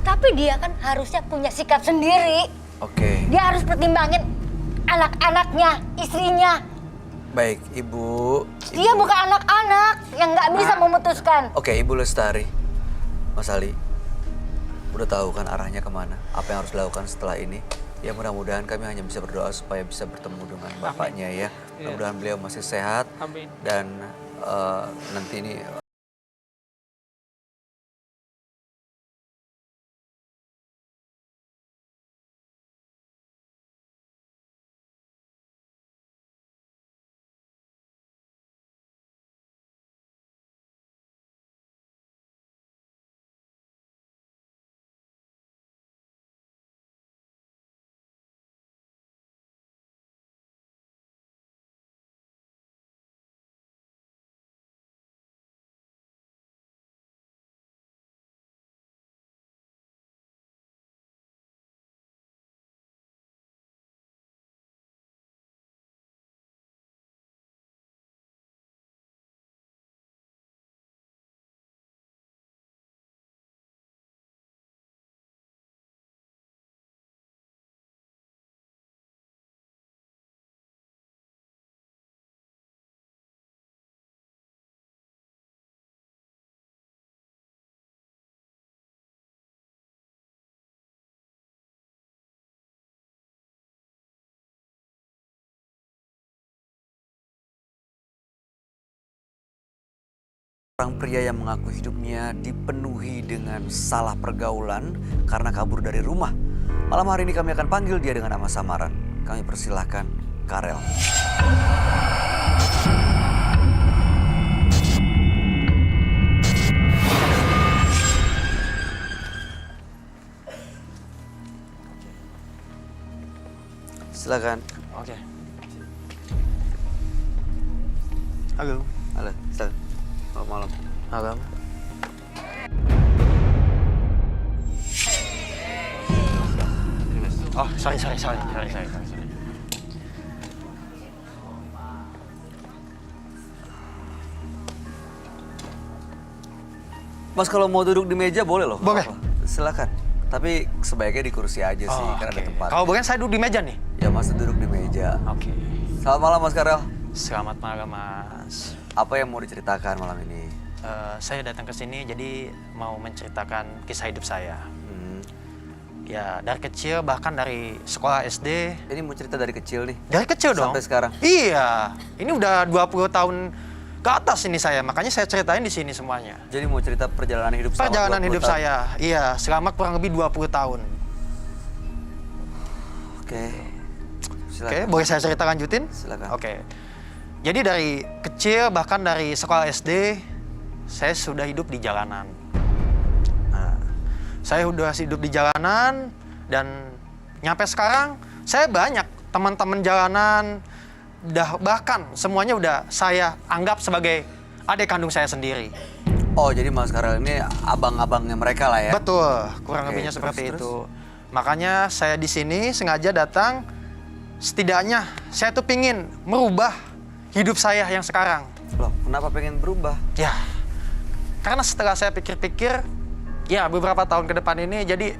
Tapi dia kan harusnya punya sikap sendiri. Oke. Dia harus pertimbangin anak-anaknya, istrinya. Baik, Ibu. Dia bukan anak-anak yang nggak bisa memutuskan. Oke, Ibu Lestari. Mas Ali. Udah tahu kan arahnya kemana? Apa yang harus dilakukan setelah ini? Ya mudah-mudahan kami hanya bisa berdoa supaya bisa bertemu dengan bapaknya ya. Mudah-mudahan beliau masih sehat. Amin. Dan nanti ini orang pria yang mengaku hidupnya dipenuhi dengan salah pergaulan karena kabur dari rumah. Malam hari ini kami akan panggil dia dengan nama samaran. Kami persilahkan Karel. Silakan. Oke. Halo. Halo, silakan. Selamat malam. Malam. Oh, sorry. Mas kalau mau duduk di meja boleh loh. Boleh. Silakan. Tapi sebaiknya di kursi aja sih, Oh, karena oke. ada tempat. Kalau bukan saya duduk di meja nih. Ya Mas duduk di meja. Oke. Selamat malam Mas Karel. Selamat malam, Mas. Apa yang mau diceritakan malam ini? Saya datang ke sini jadi mau menceritakan kisah hidup saya. Ya, dari kecil bahkan dari sekolah SD. Ini mau cerita dari kecil nih. Dari kecil dong. Sampai sekarang. Iya. Ini udah 20 tahun ke atas ini saya. Makanya saya ceritain di sini semuanya. Jadi mau cerita perjalanan hidup selama Perjalanan 20 hidup tahun. saya. Iya, selama kurang lebih 20 tahun. Oke. Oke, Silakan. boleh saya cerita lanjutin? Silakan. Oke. Jadi dari kecil bahkan dari sekolah SD saya sudah hidup di jalanan. Nah, saya sudah hidup di jalanan dan nyampe sekarang saya banyak teman-teman jalanan bahkan semuanya udah saya anggap sebagai adik kandung saya sendiri. Oh, jadi Mas Karel ini abang-abangnya mereka lah ya? Betul, kurang Oke, lebihnya terus, seperti terus? itu. Makanya saya di sini sengaja datang. Setidaknya saya tuh pingin merubah hidup saya yang sekarang. Loh, kenapa pengen berubah? Ya, karena setelah saya pikir-pikir, ya beberapa tahun ke depan ini, jadi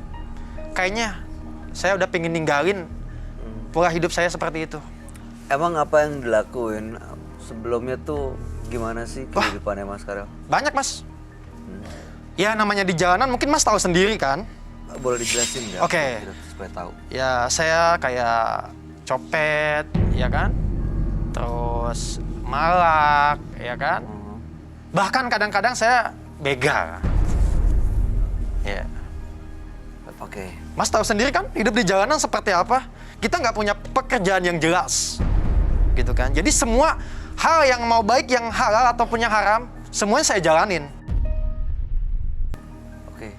kayaknya saya udah pingin ninggalin pola hidup saya seperti itu. Emang apa yang dilakuin sebelumnya tuh gimana sih Wah. kehidupannya Mas Karel? Banyak, Mas. Ya namanya di jalanan mungkin Mas tahu sendiri kan. Boleh dijelasin nggak? Oke. Supaya tahu. Ya saya kayak copet, ya kan? Terus malak, ya kan? Bahkan kadang-kadang saya begal. Ya. Oke. Mas tahu sendiri kan hidup di jalanan seperti apa? Kita nggak punya pekerjaan yang jelas. Gitu kan? Jadi semua hal yang mau baik, yang halal ataupun yang haram, semuanya saya jalanin. Oke.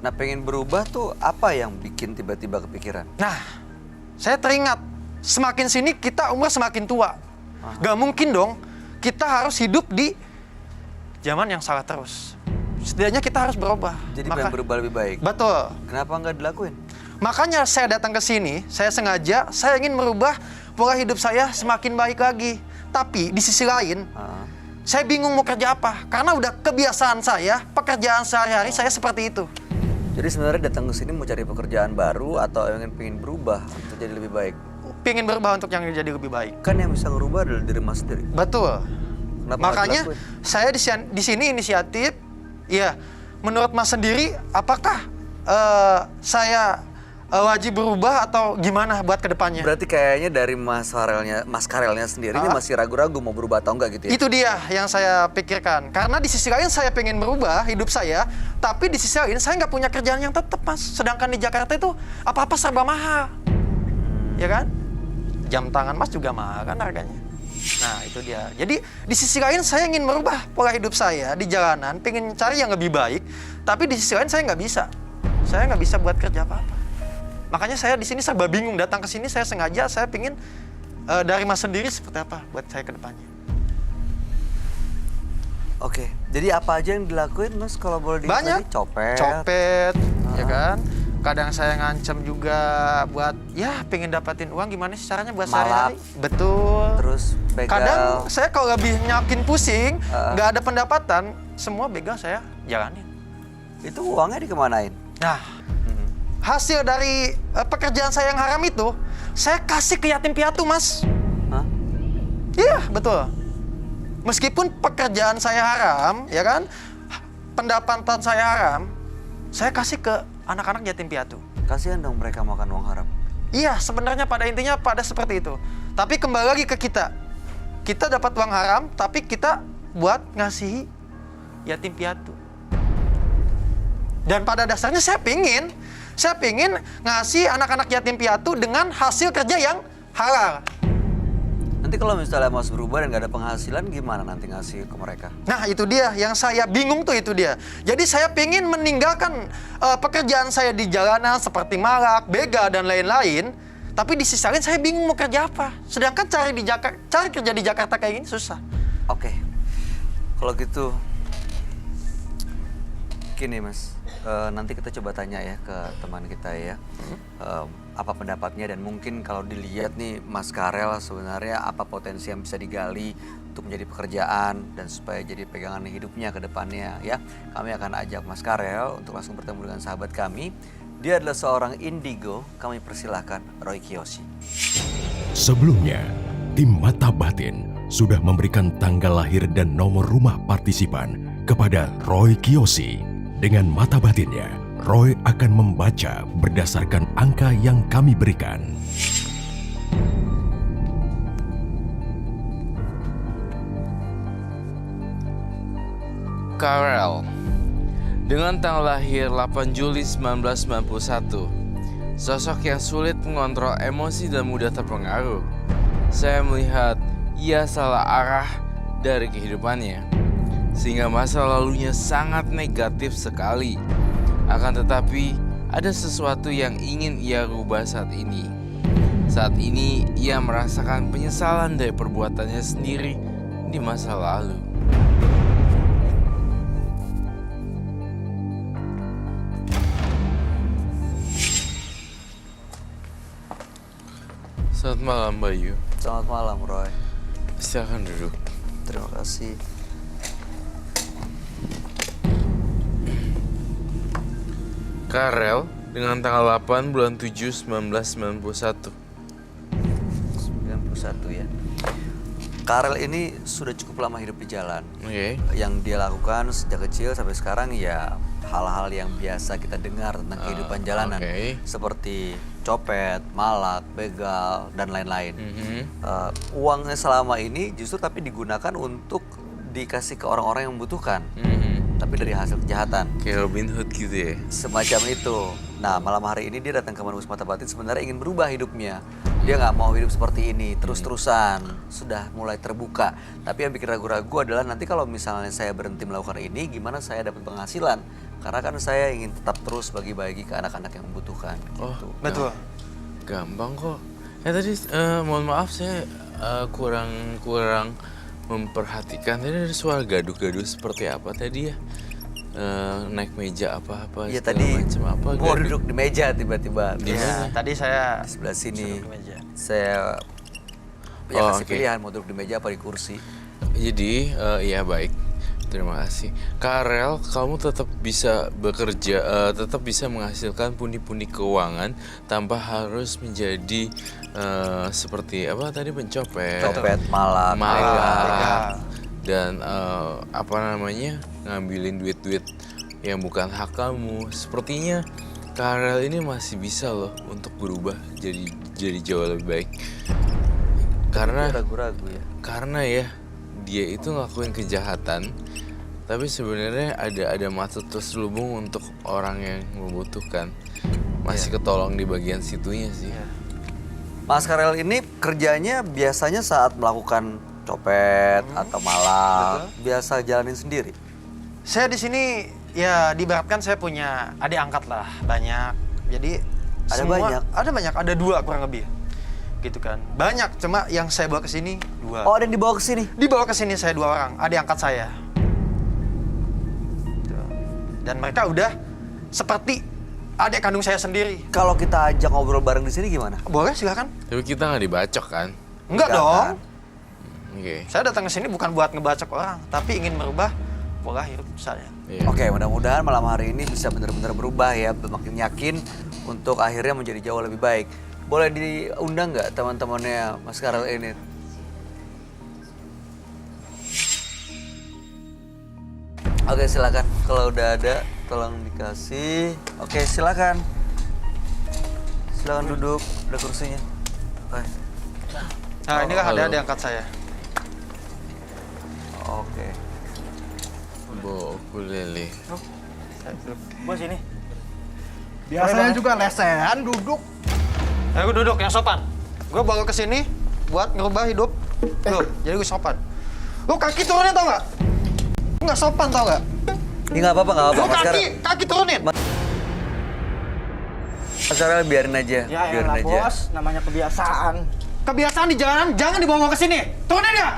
Nah, pengen berubah tuh apa yang bikin tiba-tiba kepikiran? Nah, saya teringat, semakin sini kita umur semakin tua. Gak mungkin dong kita harus hidup di zaman yang salah terus. Setidaknya kita harus berubah. Jadi pengen berubah lebih baik. Betul. Kenapa nggak dilakuin? Makanya saya datang ke sini, saya sengaja, saya ingin merubah pola hidup saya semakin baik lagi. Tapi di sisi lain, saya bingung mau kerja apa. Karena udah kebiasaan saya, pekerjaan sehari-hari saya seperti itu. Jadi sebenarnya datang ke sini mau cari pekerjaan baru atau pengen berubah untuk jadi lebih baik? Pengen berubah untuk yang jadi lebih baik. Kan yang bisa ngerubah adalah diri Mas sendiri. Betul. Kenapa Makanya nggak dilakuin? saya di sini inisiatif, ya menurut Mas sendiri, apakah saya wajib berubah atau gimana buat kedepannya? Berarti kayaknya dari Mas Karelnya sendiri ini masih ragu-ragu mau berubah atau enggak gitu ya? Itu dia yang saya pikirkan. Karena di sisi lain saya pengen berubah hidup saya, tapi di sisi lain saya nggak punya kerjaan yang tetap, Mas. Sedangkan di Jakarta itu apa-apa serba mahal, ya kan? Jam tangan Mas juga mahal kan harganya. Nah itu dia. Jadi di sisi lain saya ingin merubah pola hidup saya di jalanan, pengen cari yang lebih baik, tapi di sisi lain saya nggak bisa. Saya nggak bisa buat kerja apa-apa. Makanya saya di sini serba bingung. Datang ke sini saya sengaja, saya pengen dari Mas sendiri seperti apa buat saya ke depannya. Oke, jadi apa aja yang dilakuin Mas kalau boleh diingat Banyak. tadi? Copet. Copet, ya kan? Kadang saya ngancem juga buat, ya pengen dapatin uang gimana sih caranya buat Malap. sehari-hari. Betul. Terus begal. Kadang saya kalau lebih nyakin pusing, nggak ada pendapatan, semua begal saya jalanin. Itu uangnya dikemanain? Nah, hasil dari pekerjaan saya yang haram itu, saya kasih ke yatim piatu, Mas. Hah? Iya, betul. Meskipun pekerjaan saya haram, ya kan, pendapatan saya haram, saya kasih ke anak-anak yatim piatu. Kasihan dong mereka makan uang haram. Iya, sebenarnya pada intinya pada seperti itu. Tapi kembali lagi ke kita. Kita dapat uang haram, tapi kita buat ngasihi yatim piatu. Dan pada dasarnya saya pingin ngasih anak-anak yatim piatu dengan hasil kerja yang halal. Nanti kalau misalnya Mas berubah dan gak ada penghasilan, gimana nanti ngasih ke mereka? Nah itu dia, yang saya bingung tuh itu dia. Jadi saya pengen meninggalkan pekerjaan saya di jalanan seperti malak, begal, dan lain-lain. Tapi di sisi lain saya bingung mau kerja apa. Sedangkan cari kerja di Jakarta kayak gini susah. Oke, kalau gitu gini Mas, nanti kita coba tanya ya ke teman kita ya, apa pendapatnya, dan mungkin kalau dilihat nih Mas Karel sebenarnya apa potensi yang bisa digali untuk menjadi pekerjaan dan supaya jadi pegangan hidupnya ke depannya ya. Kami akan ajak Mas Karel untuk langsung bertemu dengan sahabat kami. Dia adalah seorang indigo, kami persilahkan Roy Kiyoshi. Sebelumnya, tim Mata Batin sudah memberikan tanggal lahir dan nomor rumah partisipan kepada Roy Kiyoshi. Dengan mata batinnya, Roy akan membaca berdasarkan angka yang kami berikan. Karel, dengan tanggal lahir 8 Juli 1991, sosok yang sulit mengontrol emosi dan mudah terpengaruh. Saya melihat ia salah arah dari kehidupannya, sehingga masa lalunya sangat negatif sekali. Akan tetapi, ada sesuatu yang ingin ia rubah saat ini. Saat ini, ia merasakan penyesalan dari perbuatannya sendiri di masa lalu. Selamat malam, Bayu. Selamat malam Roy. Silakan duduk. Terima kasih. Karel, dengan tanggal 8 bulan 7 1991. 91 ya. Karel ini sudah cukup lama hidup di jalan. Oke. Yang dia lakukan sejak kecil sampai sekarang ya hal-hal yang biasa kita dengar tentang kehidupan jalanan. oke. Seperti copet, malak, begal, dan lain-lain. Mhm. Uangnya selama ini justru tapi digunakan untuk dikasih ke orang-orang yang membutuhkan. Mhm. Tapi dari hasil kejahatan. Kayak Robin Hood gitu ya. Semacam itu. Nah, malam hari ini dia datang ke Manus Mata Batin sebenarnya ingin berubah hidupnya. Dia nggak mau hidup seperti ini, terus-terusan. Sudah mulai terbuka. Tapi yang bikin ragu-ragu adalah nanti kalau misalnya saya berhenti melakukan ini, gimana saya dapat penghasilan? Karena kan saya ingin tetap terus bagi-bagi ke anak-anak yang membutuhkan. Oh, Gitu. Betul. Gampang kok. Tadi mohon maaf saya kurang memperhatikan. Tadi ada suara gaduh-gaduh seperti apa tadi ya? Naik meja apa-apa Iya segala tadi macam apa mau gaduh. duduk di meja tiba-tiba. Di Terus mana? Tadi saya di sebelah sini duduk di meja. saya ya Oh, kasih oke. pilihan mau duduk di meja apa di kursi. Jadi, iya baik. Terima kasih. Karel, kamu tetap bisa bekerja, tetap bisa menghasilkan pundi-pundi keuangan tanpa harus menjadi seperti apa tadi pencopet, Copet, malak, malak, dan apa namanya ngambilin duit-duit yang bukan hak kamu. Sepertinya Karel ini masih bisa loh untuk berubah jadi jauh lebih baik. Karena ragu-ragu ya. karena ya dia itu ngelakuin kejahatan, tapi sebenarnya ada maksud terselubung untuk orang yang membutuhkan. Masih ketolong di bagian situnya sih. Mas Karel ini kerjanya biasanya saat melakukan copet atau malak, biasa jalanin sendiri. Saya di sini ya diibaratkan saya punya adik angkat lah banyak. Jadi Ada semua- banyak? Ada banyak, ada 2 kurang lebih. Gitu kan. Banyak, cuma yang saya bawa ke sini 2. Oh, ada yang dibawa ke sini. Dibawa ke sini saya 2 orang, adik angkat saya. Tuh. Dan mereka udah seperti adik kandung saya sendiri. Kalau kita ajak ngobrol bareng di sini gimana? Boleh silakan. Tapi kita nggak dibacok kan? Enggak Enggak dong. kan? Oke. Saya datang ke sini bukan buat ngebacok orang, tapi ingin merubah pola hidup saya. Iya. Oke, mudah-mudahan malam hari ini bisa benar-benar berubah ya, makin yakin untuk akhirnya menjadi jauh lebih baik. Boleh diundang nggak teman-temannya Mas Karel ini? Oke, silakan. Kalau udah ada, tolong dikasih. Oke, silakan. Silakan duduk, ada kursinya. Oke. Nah, inilah halo. ada adik angkat saya. Oke. Bo ukulele. Bos ini. Biasanya juga lesehan duduk. Ayo duduk yang sopan. Gue bawa ke sini buat ngerubah hidup lu. Jadi gue sopan. Lu kaki turunin tau nggak? Lu nggak sopan tau nggak? Ini nggak apa-apa, nggak apa-apa. Lu Mas Karel. kaki turunin. Mas Karel biarin aja, Ya biarin elah aja. bos, namanya kebiasaan. Kebiasaan di jalanan jangan dibawa ke sini. Turunin nggak?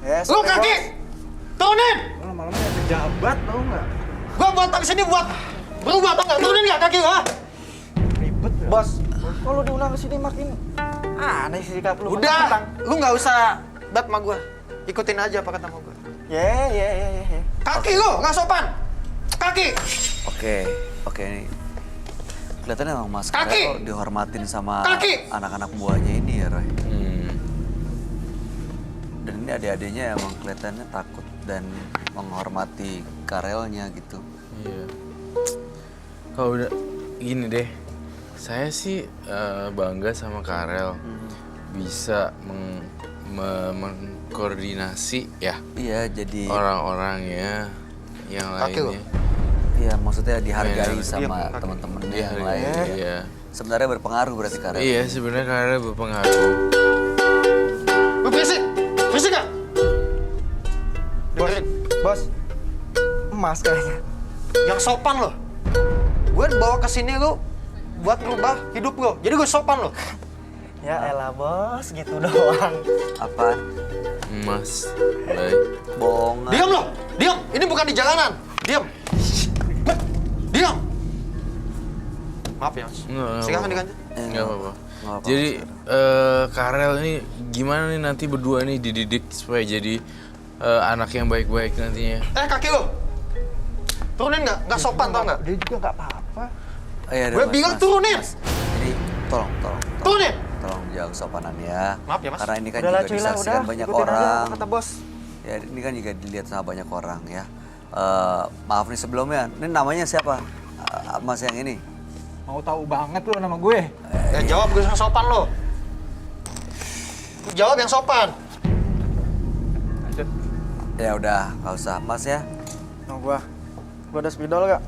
Yes, Lu kaki turunin. Lama-lama ya pejabat tau nggak? Gue buat ke sini buat berubah tau nggak? Turunin nggak kaki gua? Ribet ya. Bos, kalau diundang ke sini makin aneh sih sikap lu. Udah, lu nggak usah bat sama gue. Ikutin aja apa kata sama gue. Ye. Kaki lu nggak sopan. Kaki. Oke ini. Kelihatannya emang Mas Kaki! Karel dihormatin sama Kaki! anak-anak buahnya ini ya, Roy. Hmm. Dan ini adik-adiknya emang kelihatannya takut dan menghormati Karelnya gitu. Iya. Kalau udah gini deh, saya sih bangga sama Karel bisa mengkoordinasi ya Iya, jadi orang-orangnya yang Kaki lo. lainnya. iya maksudnya dihargai Iya, sama iya. teman-temannya yang Dihargai, lain. iya. Sebenarnya berpengaruh berarti Karel. Iya, sebenarnya Karel berpengaruh. Lu berisik. Berisik nggak? Dengerin. Bos, emas kayaknya. Yang sopan lo. Gue bawa ke sini lo buat merubah hidup lo. Jadi gue sopan lo. Ya elah bos, gitu doang. Apaan? Emas. Baik. Bohongan. Diam lo. Diam. Ini bukan di jalanan. Diam. Diam. Maaf ya, Mas. Nggak Silakan apa-apa. diganti. Nggak apa-apa. Nggak apa-apa, Jadi Mas Karel ini gimana nih nanti berdua nih dididik supaya jadi anak yang baik-baik nantinya? Kaki lo. Turunin nggak? Nggak sopan tau nggak? Dia juga nggak apa-apa. Iya, Gue bilang turunin. Ini tolong. Turunin. Tolong jaga kesopanan ya. Maaf ya, Mas. Karena ini kan Udahlah juga cuy lah, udah. disaksikan banyak Ikutin aja orang. apa kata bos. Ya, ini kan juga dilihat sama banyak orang ya. Maaf nih sebelumnya, ini namanya siapa? Mas yang ini? Mau tahu banget lu nama gue. Ya jawab gue yang sopan lo. Jawab yang sopan. Lanjut. Ya udah, nggak usah. Mas ya? Nah gua ada spidol gak?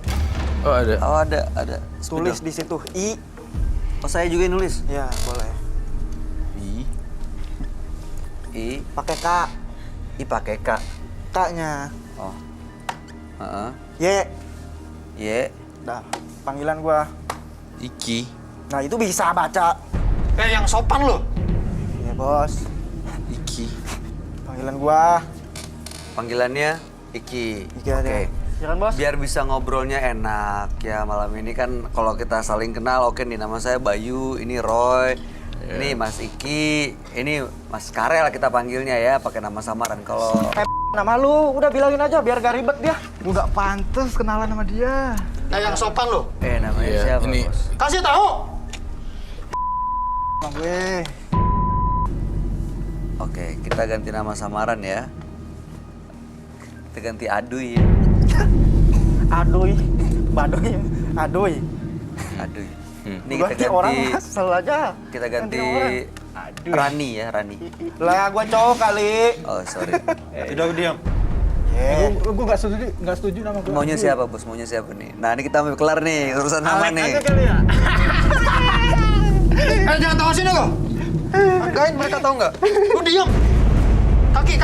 Oh ada. Oh ada. Tulis Spidol. di situ I. Oh saya juga yang nulis. Ya boleh. I Pakai K. pakai K. K-nya. Oh. Heeh. Y. Y. Dah, panggilan gua. Iki. Nah itu bisa baca. Yang sopan lo. Iya bos. Iki. Panggilan gua. Panggilannya Iki. Iki aja. Ya kan bos? Biar bisa ngobrolnya enak ya malam ini kan kalau kita saling kenal. Oke nih nama saya Bayu, ini Roy. Ini Mas Iki, ini Mas Karel kita panggilnya ya, pakai nama samaran. Kalau Nama lu, udah bilangin aja biar gak ribet dia. Gua gak pantes kenalan sama dia. Nah, yang sopan lo. namanya Iya, siapa, ini- Bos? Kasih tahu. Sama gue. Oke, kita ganti nama samaran ya. Kita ganti Aduy ya. Aduy. Baduy. Aduy. Aduy. Ini Gua kita ganti orang ganti asal aja. kita ganti orang. Aduh. Rani ya, Rani. Lah gua cowok kali. Oh, sorry. Udah diam. Gua gak setuju nama gua. Maunya siapa, Bos? Maunya siapa nih? Nah, ini kita mau kelar nih urusan nama nih. kali ya. Jangan tahu sini lo. Hargain mereka tahu nggak? Lu diam. Kaki.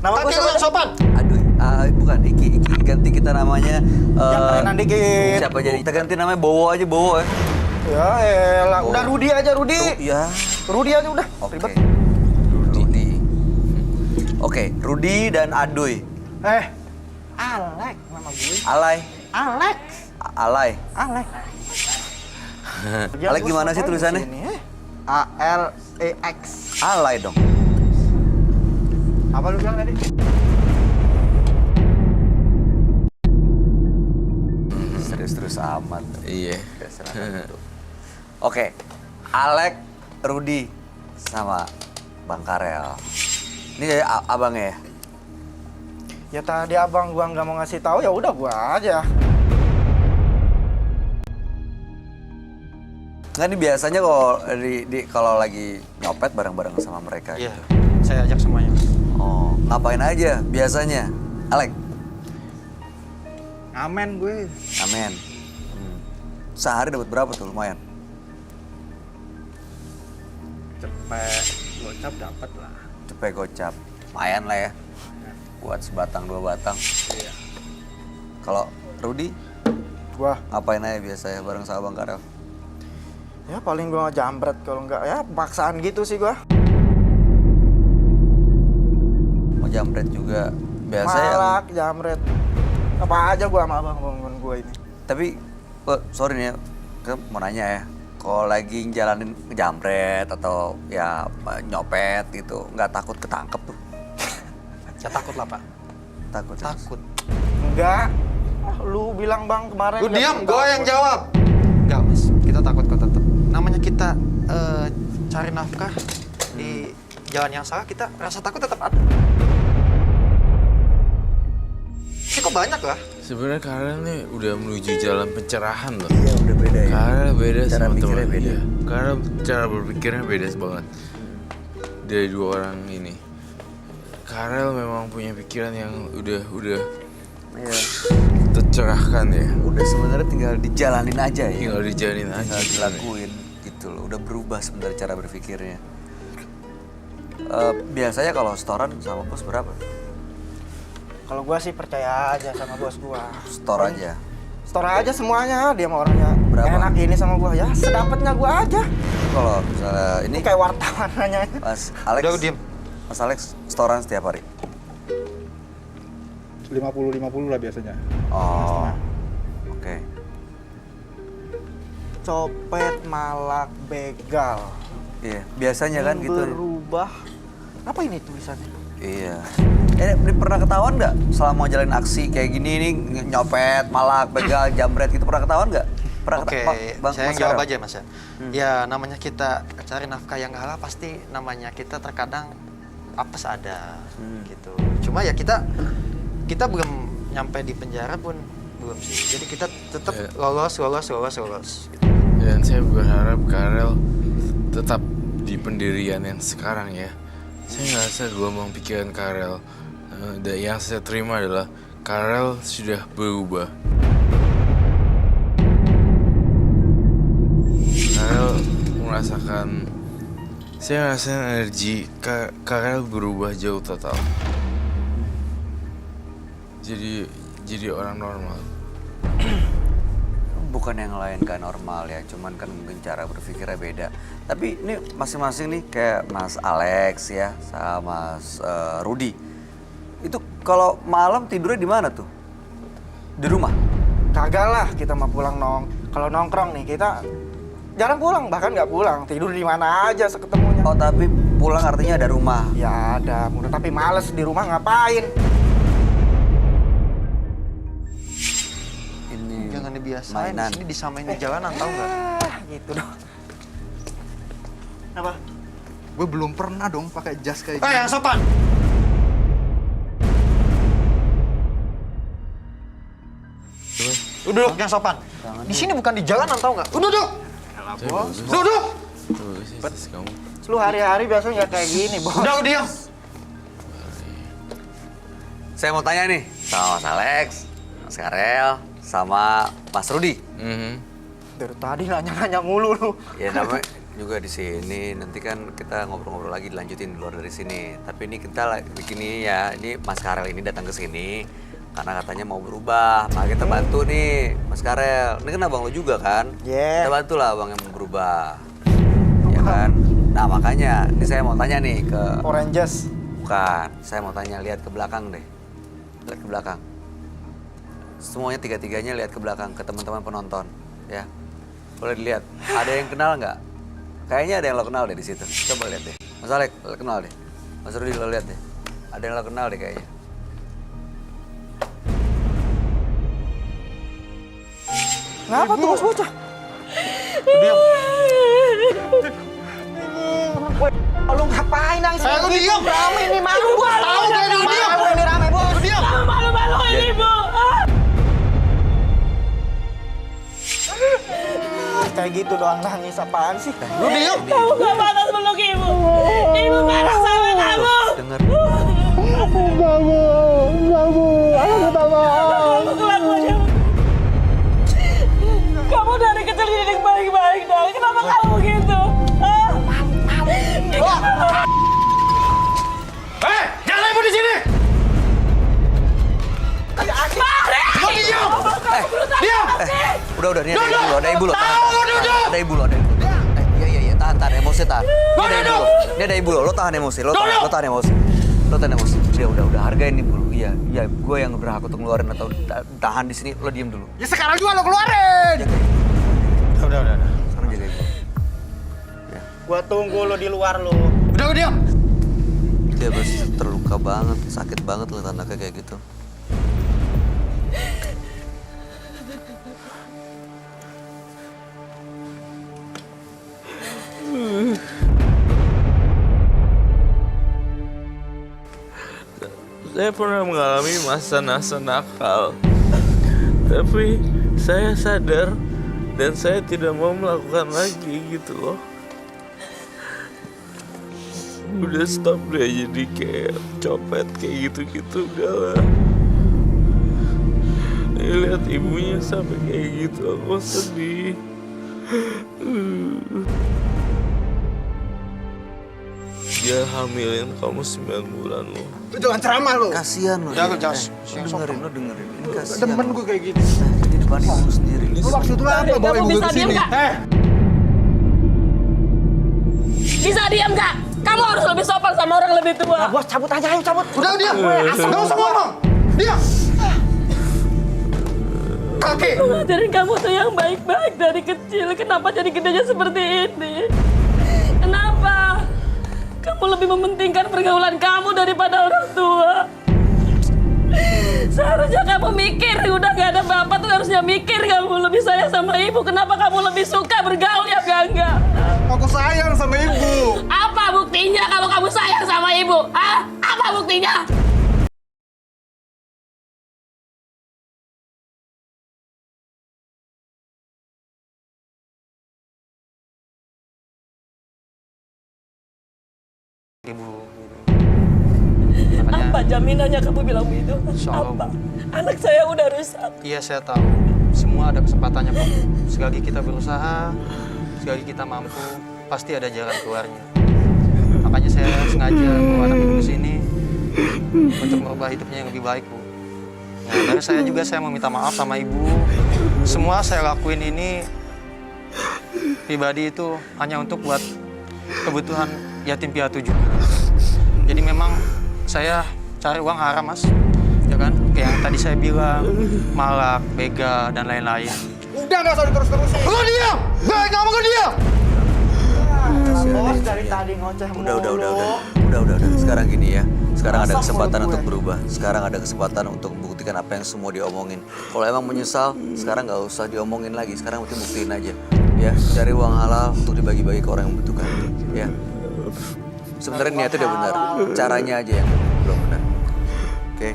Nama gua Kaki lu yang sopan. Aduh, bukan Iki ganti kita namanya Yang kerenan dikit. siapa jadi? Kita ganti namanya Bowo aja, Bowo ya. Ya elah, udah Rudi aja Rudi. Ya. Rudi aja udah. Oke. Ribet. Rudi. Oke, Rudi dan Aduy. Alek nama gue. Alay. Alek. Alay. Alek. Alek gimana sih tulisannya? ALEX. Alay dong. Apa lu bilang tadi? Serius-serius amat. Iya. Dasar anak itu. Oke, Alek, Rudi, sama Bang Karel. Ini abangnya ya? Ya tadi abang gua nggak mau ngasih tahu ya udah gua aja. Nggak, ini biasanya kalau lagi nyopet bareng-bareng sama mereka. Iya. Gitu. Saya ajak semuanya. Oh, ngapain aja biasanya? Alek, Amen gue. amen. Sehari dapat berapa tuh? Lumayan. Cepet gocap dapat lah. Cepet gocap. Lumayan lah ya. Buat sebatang dua batang. Iya. Kalau Rudi, Gua ngapain aja biasanya bareng sama Bang Karel? ya paling gua jambret kalau enggak ya paksaan gitu sih gua. Mau jambret juga. Biasanya yang- Malak, jambret. Apa aja gua sama abang gua ini. Tapi, sorry nih ya, kita mau nanya ya. Kalau lagi jalanin jambret atau ya nyopet gitu, nggak takut ketangkep tuh? Ya takut lah Pak. Takut. ya? Takut. Enggak. Lu bilang bang kemarin. Lu nggak diam, takut. gua yang jawab. Enggak Mas, kita takut kok tetap. Namanya kita cari nafkah di jalan yang salah, kita rasa takut tetap ada. Cukup banyak lah. Sebenarnya Karel nih udah menuju jalan pencerahan loh. Iya, udah beda ya. Karel beda Cara sama mikirnya teman. beda. Iya. Karel cara berpikirnya beda banget dari dua orang ini. Karel memang punya pikiran yang udah Iya. tercerahkan ya. Udah sebenarnya tinggal dijalanin aja ya. Tinggal dijalin aja. Tinggal sebenarnya. dilakuin gitu loh. Udah berubah sebenarnya cara berpikirnya. Biasanya kalau setoran sama bos berapa? Kalau gua sih percaya aja sama bos gua. Store aja. Store aja semuanya, dia mau orangnya Berapa? enak ini sama gua ya, sedapatnya gua aja. Kalau misalnya ini Ini kayak wartawan nanya. Mas Alex. Udah, diem. Mas Alex setoran setiap hari. 50-50 lah biasanya. Oh. Oke. Copet, malak, begal. Iya, biasanya kan gitu. Berubah. Apa ini tulisannya? Iya. Ini pernah ketahuan nggak selama jalan aksi kayak gini nih nyopet, malak, begal, jambret gitu pernah ketahuan nggak? Pernah Oke, Bang, saya Mas jawab Karel? aja Mas ya. Ya namanya kita cari nafkah yang halal pasti namanya kita terkadang apes ada gitu. Cuma ya kita belum nyampe di penjara pun belum sih. Jadi kita tetap Ya. lolos. Gitu. Dan saya berharap Karel tetap di pendirian yang sekarang ya. Saya ngerasa gelombang pikiran Karel dan yang saya terima adalah Karel sudah berubah. Karel merasakan, saya ngerasain energi Karel berubah jauh total. Jadi orang normal. Bukan yang lain kan normal ya, cuman kan mungkin cara berpikirnya beda. Tapi ini masing-masing nih kayak Mas Alex ya, sama Mas Rudi. Itu kalau malam tidurnya di mana tuh? Di rumah? Kagak lah, kita mau pulang kalau nongkrong nih kita Jarang pulang, bahkan nggak pulang. Tidur di mana aja seketemunya. Oh, tapi pulang artinya ada rumah. Ya ada, Muda, tapi males di rumah ngapain? Ini Jangan dibiasain, mainan. di sini disamain di jalanan, tahu nggak? Gitu dong. Apa? Gue belum pernah dong pakai jas kayak Eh, yang sopan! Duduk yang sopan. Di sini bukan di jalanan, tahu nggak? Duduk! Duduk! Tuh, sis, kamu. Lu hari-hari biasanya nggak kayak gini, Bos. Udah, diam! Saya mau tanya nih sama Mas Alex, Mas Karel, sama Mas Rudi. Dari tadi nanya-nanya mulu lu. Ya namanya juga di sini. Nanti kan kita ngobrol-ngobrol lagi, dilanjutin di luar dari sini. Tapi ini kita bikin ini ya. Ini Mas Karel ini datang ke sini karena katanya mau berubah. Maka kita bantu nih, Mas Karel. Ini kan abang lo juga kan? Yeah. Kita bantu lah abang yang mau berubah. Ya kan? Nah makanya, ini saya mau tanya nih ke... Oranges. Bukan, saya mau tanya, lihat ke belakang deh. Lihat ke belakang. Semuanya tiga-tiganya lihat ke belakang, ke teman-teman penonton. Ya, boleh dilihat. Ada yang kenal nggak? Kayaknya ada yang lo kenal deh di situ. Coba lihat deh. Mas Alex, lo kenal deh. Mas Rudi, lo lihat deh. Ada yang lo kenal deh kayaknya. Ngapa tuh Bos bocah? Diam! Lu ngapain nangis? Lu diam! Rame ini malu Bos. Tahu nggak lu diam? Malu ini rame Bos. Lu diam! Malu-maluin ibu. Kayak gitu doang nangis apaan sih? Lu diam! Kamu gak pantas meluk ibu. Ibu marah sama kamu. Dengar. Kamu kelakuan ibu. Kamu dari kecil dididik baik-baik dong. Kenapa kamu begitu? Jangan ibu di sini! Lu diam! Diam! Udah, ini ada ibu lo, tahan. duduk! Ada ibu lo, ada ibu lo. Iya, tahan, emosi tahan. Ini ada ibu lo tahan emosi, lo tahan emosi. Lo tahan emosi. Udah, hargain ibu lo. Iya, gue yang berhak untuk ngeluarin atau tahan di sini, lo diem dulu. Ya sekarang juga lo keluarin. Jaga ibu. Udah. Sekarang jaga ibu. Ya. Gua tunggu lo di luar lo. Udah, diam! Dia pasti terluka banget, sakit banget lihat anaknya kayak gitu. Saya pernah mengalami masa-masa nakal. Tapi saya sadar dan saya tidak mau melakukan lagi gitu loh. Udah stop deh jadi kayak copet kayak gitu-gitu, udahlah. Lihat ibunya sampai kayak gitu, aku sedih. Dia hamilin kamu 9 bulan loh. Lu jangan ceramah lo. Kasian lo. Ya, Jas. Lo dengerin. Ini kasian. Demen lo. gue kayak gitu. Di depan ibu sendiri. Lu maksud lu apa bawa ibu gue kesini? Bisa diam gak? Kamu harus lebih sopan sama orang lebih tua. Nah, Bos cabut aja, ayo cabut. Udah, diam! Gak usah ngomong! Diam! Kaki! Aku ngajarin kamu tuh yang baik-baik dari kecil. Kenapa jadi gedenya seperti ini? Kenapa? Kamu lebih mementingkan pergaulan kamu daripada orang tua. Seharusnya kamu mikir, udah gak ada bapak tuh harusnya mikir kamu lebih sayang sama ibu. Kenapa kamu lebih suka bergaul ya enggak? Aku sayang sama ibu. Apa buktinya kalau kamu sayang sama ibu? Hah? Apa buktinya? Ibu. Apa jaminannya kamu bilang begitu? Insya Allah, Apa? Anak saya udah rusak. Iya, saya tahu. Semua ada kesempatannya, Pak. Selagi kita berusaha, selagi kita mampu, pasti ada jalan keluarnya. Makanya saya sengaja bawa anak ibu ke sini untuk merubah hidupnya yang lebih baik, Bu. Nah, dari saya juga saya mau minta maaf sama ibu. Semua saya lakuin ini pribadi itu hanya untuk buat kebutuhan yatim piatu juga. Jadi memang saya cari uang haram, Mas. Ya kan? Kayak yang tadi saya bilang, malak, bega, dan lain-lain. Udah Udah nggak usah terus-terusin. Lu diam! Baik ngomong lu diam! Bos dari tadi ngoceh mulu. Udah. Sekarang gini ya. Sekarang ada kesempatan untuk berubah. Sekarang ada kesempatan untuk membuktikan apa yang semua diomongin. Kalau emang menyesal, sekarang nggak usah diomongin lagi. Sekarang mesti buktiin aja. Ya, cari uang halal untuk dibagi-bagi ke orang yang membutuhkan. Ya. Sebenarnya niatnya udah benar. Caranya aja yang belum benar. Oke.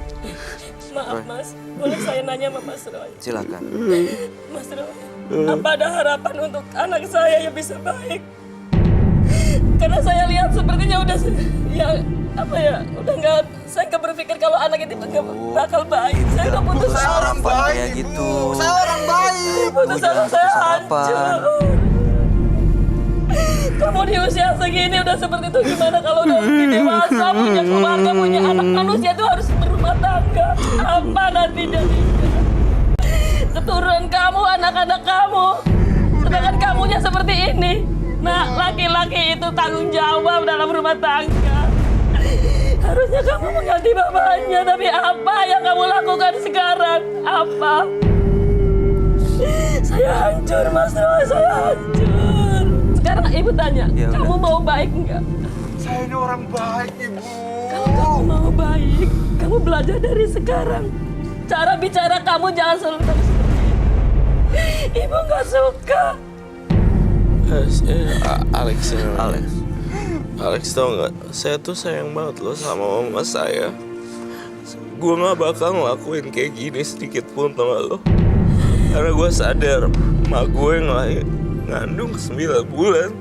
Maaf Mas, boleh saya nanya sama Mas Roy? Silakan. Mas Roy, apa ada harapan untuk anak saya yang bisa baik? Karena saya lihat sepertinya udah udah nggak, saya nggak berpikir kalau anak itu nggak bakal baik. Saya udah putus asa. Kayak gitu. Saya orang baik. Putus asa saya hancur. Kamu di usia segini udah seperti itu, gimana kalau udah lebih dewasa, punya keluarga, punya anak? Manusia itu harus berumah tangga. Apa nanti jadinya? Keturunan kamu, anak-anak kamu, sedangkan kamunya seperti ini. Nah, laki-laki itu tanggung jawab dalam rumah tangga. Harusnya kamu mengganti bapaknya, tapi apa yang kamu lakukan sekarang? Apa? Saya hancur, Mas Roy, saya hancur. Sekarang ibu tanya, Ya kamu udah. mau baik enggak? Saya ini orang baik, Ibu. Kalau kamu mau baik, kamu belajar dari sekarang. Cara bicara kamu jangan selalu terus seperti ini. Ibu nggak suka. Alex tau nggak? Saya tuh sayang banget loh sama mama saya. Gue nggak bakal ngelakuin kayak gini sedikit pun, tau gak lo? Karena gue sadar mak gue ngandung 9 bulan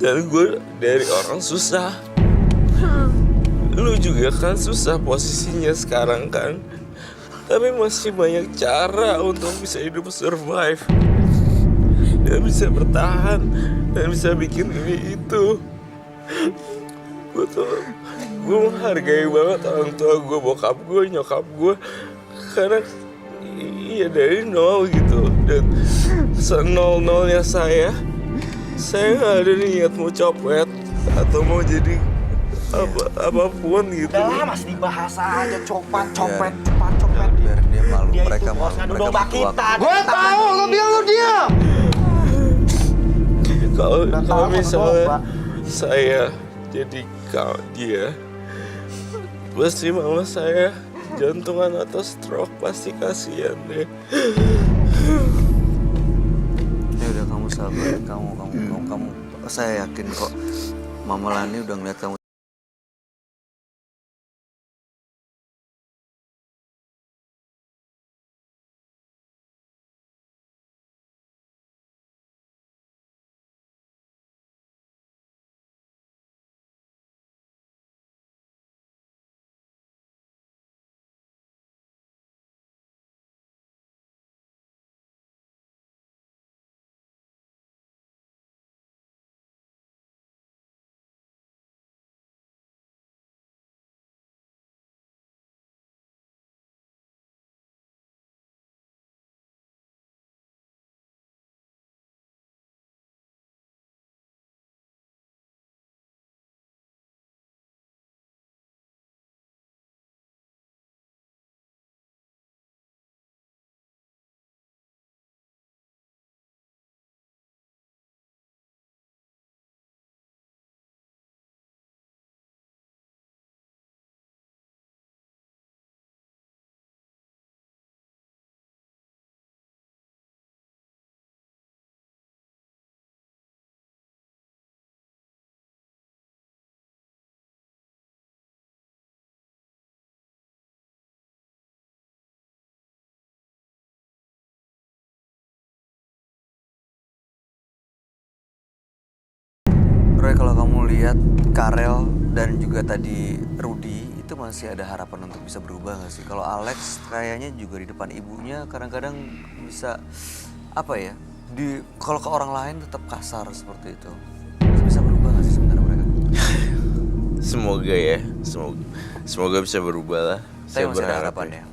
dan gue dari orang susah. Lu juga kan susah posisinya sekarang kan, tapi masih banyak cara untuk bisa hidup survive dan bisa bertahan dan bisa bikin ini itu. Gue menghargai banget orang tua gue, bokap gue, nyokap gue, karena iya dari nol gitu, dan senol-nolnya saya nggak ada niat mau copet atau mau jadi apapun gitu. Udah masih dibahas aja copet. Biar dia malu. Dia Mereka itu bos malu. ngadu Mereka domba butuh kita. waktu. Gue tahu, lu bilang lu diam. Kalau misalnya saya jadi dia, pasti mama saya jantungan atau stroke, pasti kasihan deh. Ya udah, kamu sabar. Kamu. Saya yakin kok Mama Lani udah ngeliat kamu. Roy, kalau kamu lihat Karel dan juga tadi Rudy, itu masih ada harapan untuk bisa berubah nggak sih? Kalau Alex kayaknya juga di depan ibunya kadang-kadang bisa apa ya? Kalau ke orang lain tetap kasar seperti itu. Bisa berubah nggak sih sebenarnya mereka? Semoga ya, semoga bisa berubah lah. Tapi masih ada berharap harapan ya.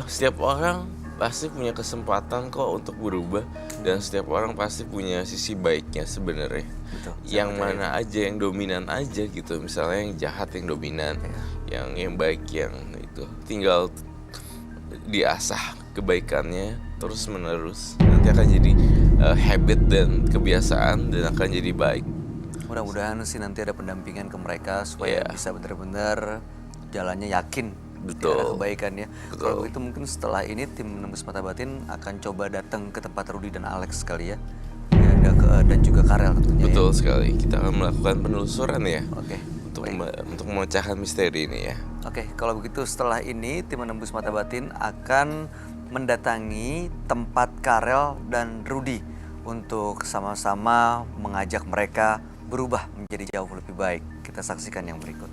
Setiap orang pasti punya kesempatan kok untuk berubah, dan setiap orang pasti punya sisi baiknya sebenarnya. Betul. Yang mana aja yang dominan aja gitu, misalnya yang jahat yang dominan, yang baik yang itu tinggal diasah kebaikannya terus menerus. Nanti akan jadi habit dan kebiasaan dan akan jadi baik. Mudah-mudahan sih nanti ada pendampingan ke mereka supaya bisa benar-benar jalannya yakin. Betul. Ada kebaikan ya. Betul. Kalau begitu mungkin setelah ini tim Menembus Mata Batin akan coba datang ke tempat Rudy dan Alex sekali ya. Dan juga Karel tentunya. Betul sekali. Kita akan melakukan penelusuran ya. Oke. Untuk memecahkan misteri ini ya. Oke, kalau begitu setelah ini tim Menembus Mata Batin akan mendatangi tempat Karel dan Rudy untuk sama-sama mengajak mereka berubah menjadi jauh lebih baik. Kita saksikan yang berikut.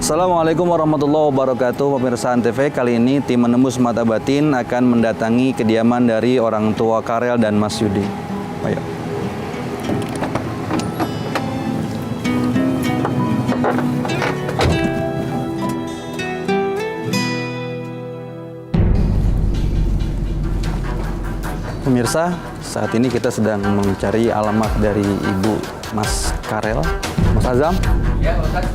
Assalamualaikum warahmatullahi wabarakatuh, pemirsa Antv. Kali ini tim Menembus Mata Batin akan mendatangi kediaman dari orang tua Karel dan Mas Yudi. Ayo. Pemirsa, saat ini kita sedang mencari alamat dari ibu Mas Karel. Mas Azam? Ya, Ustaz.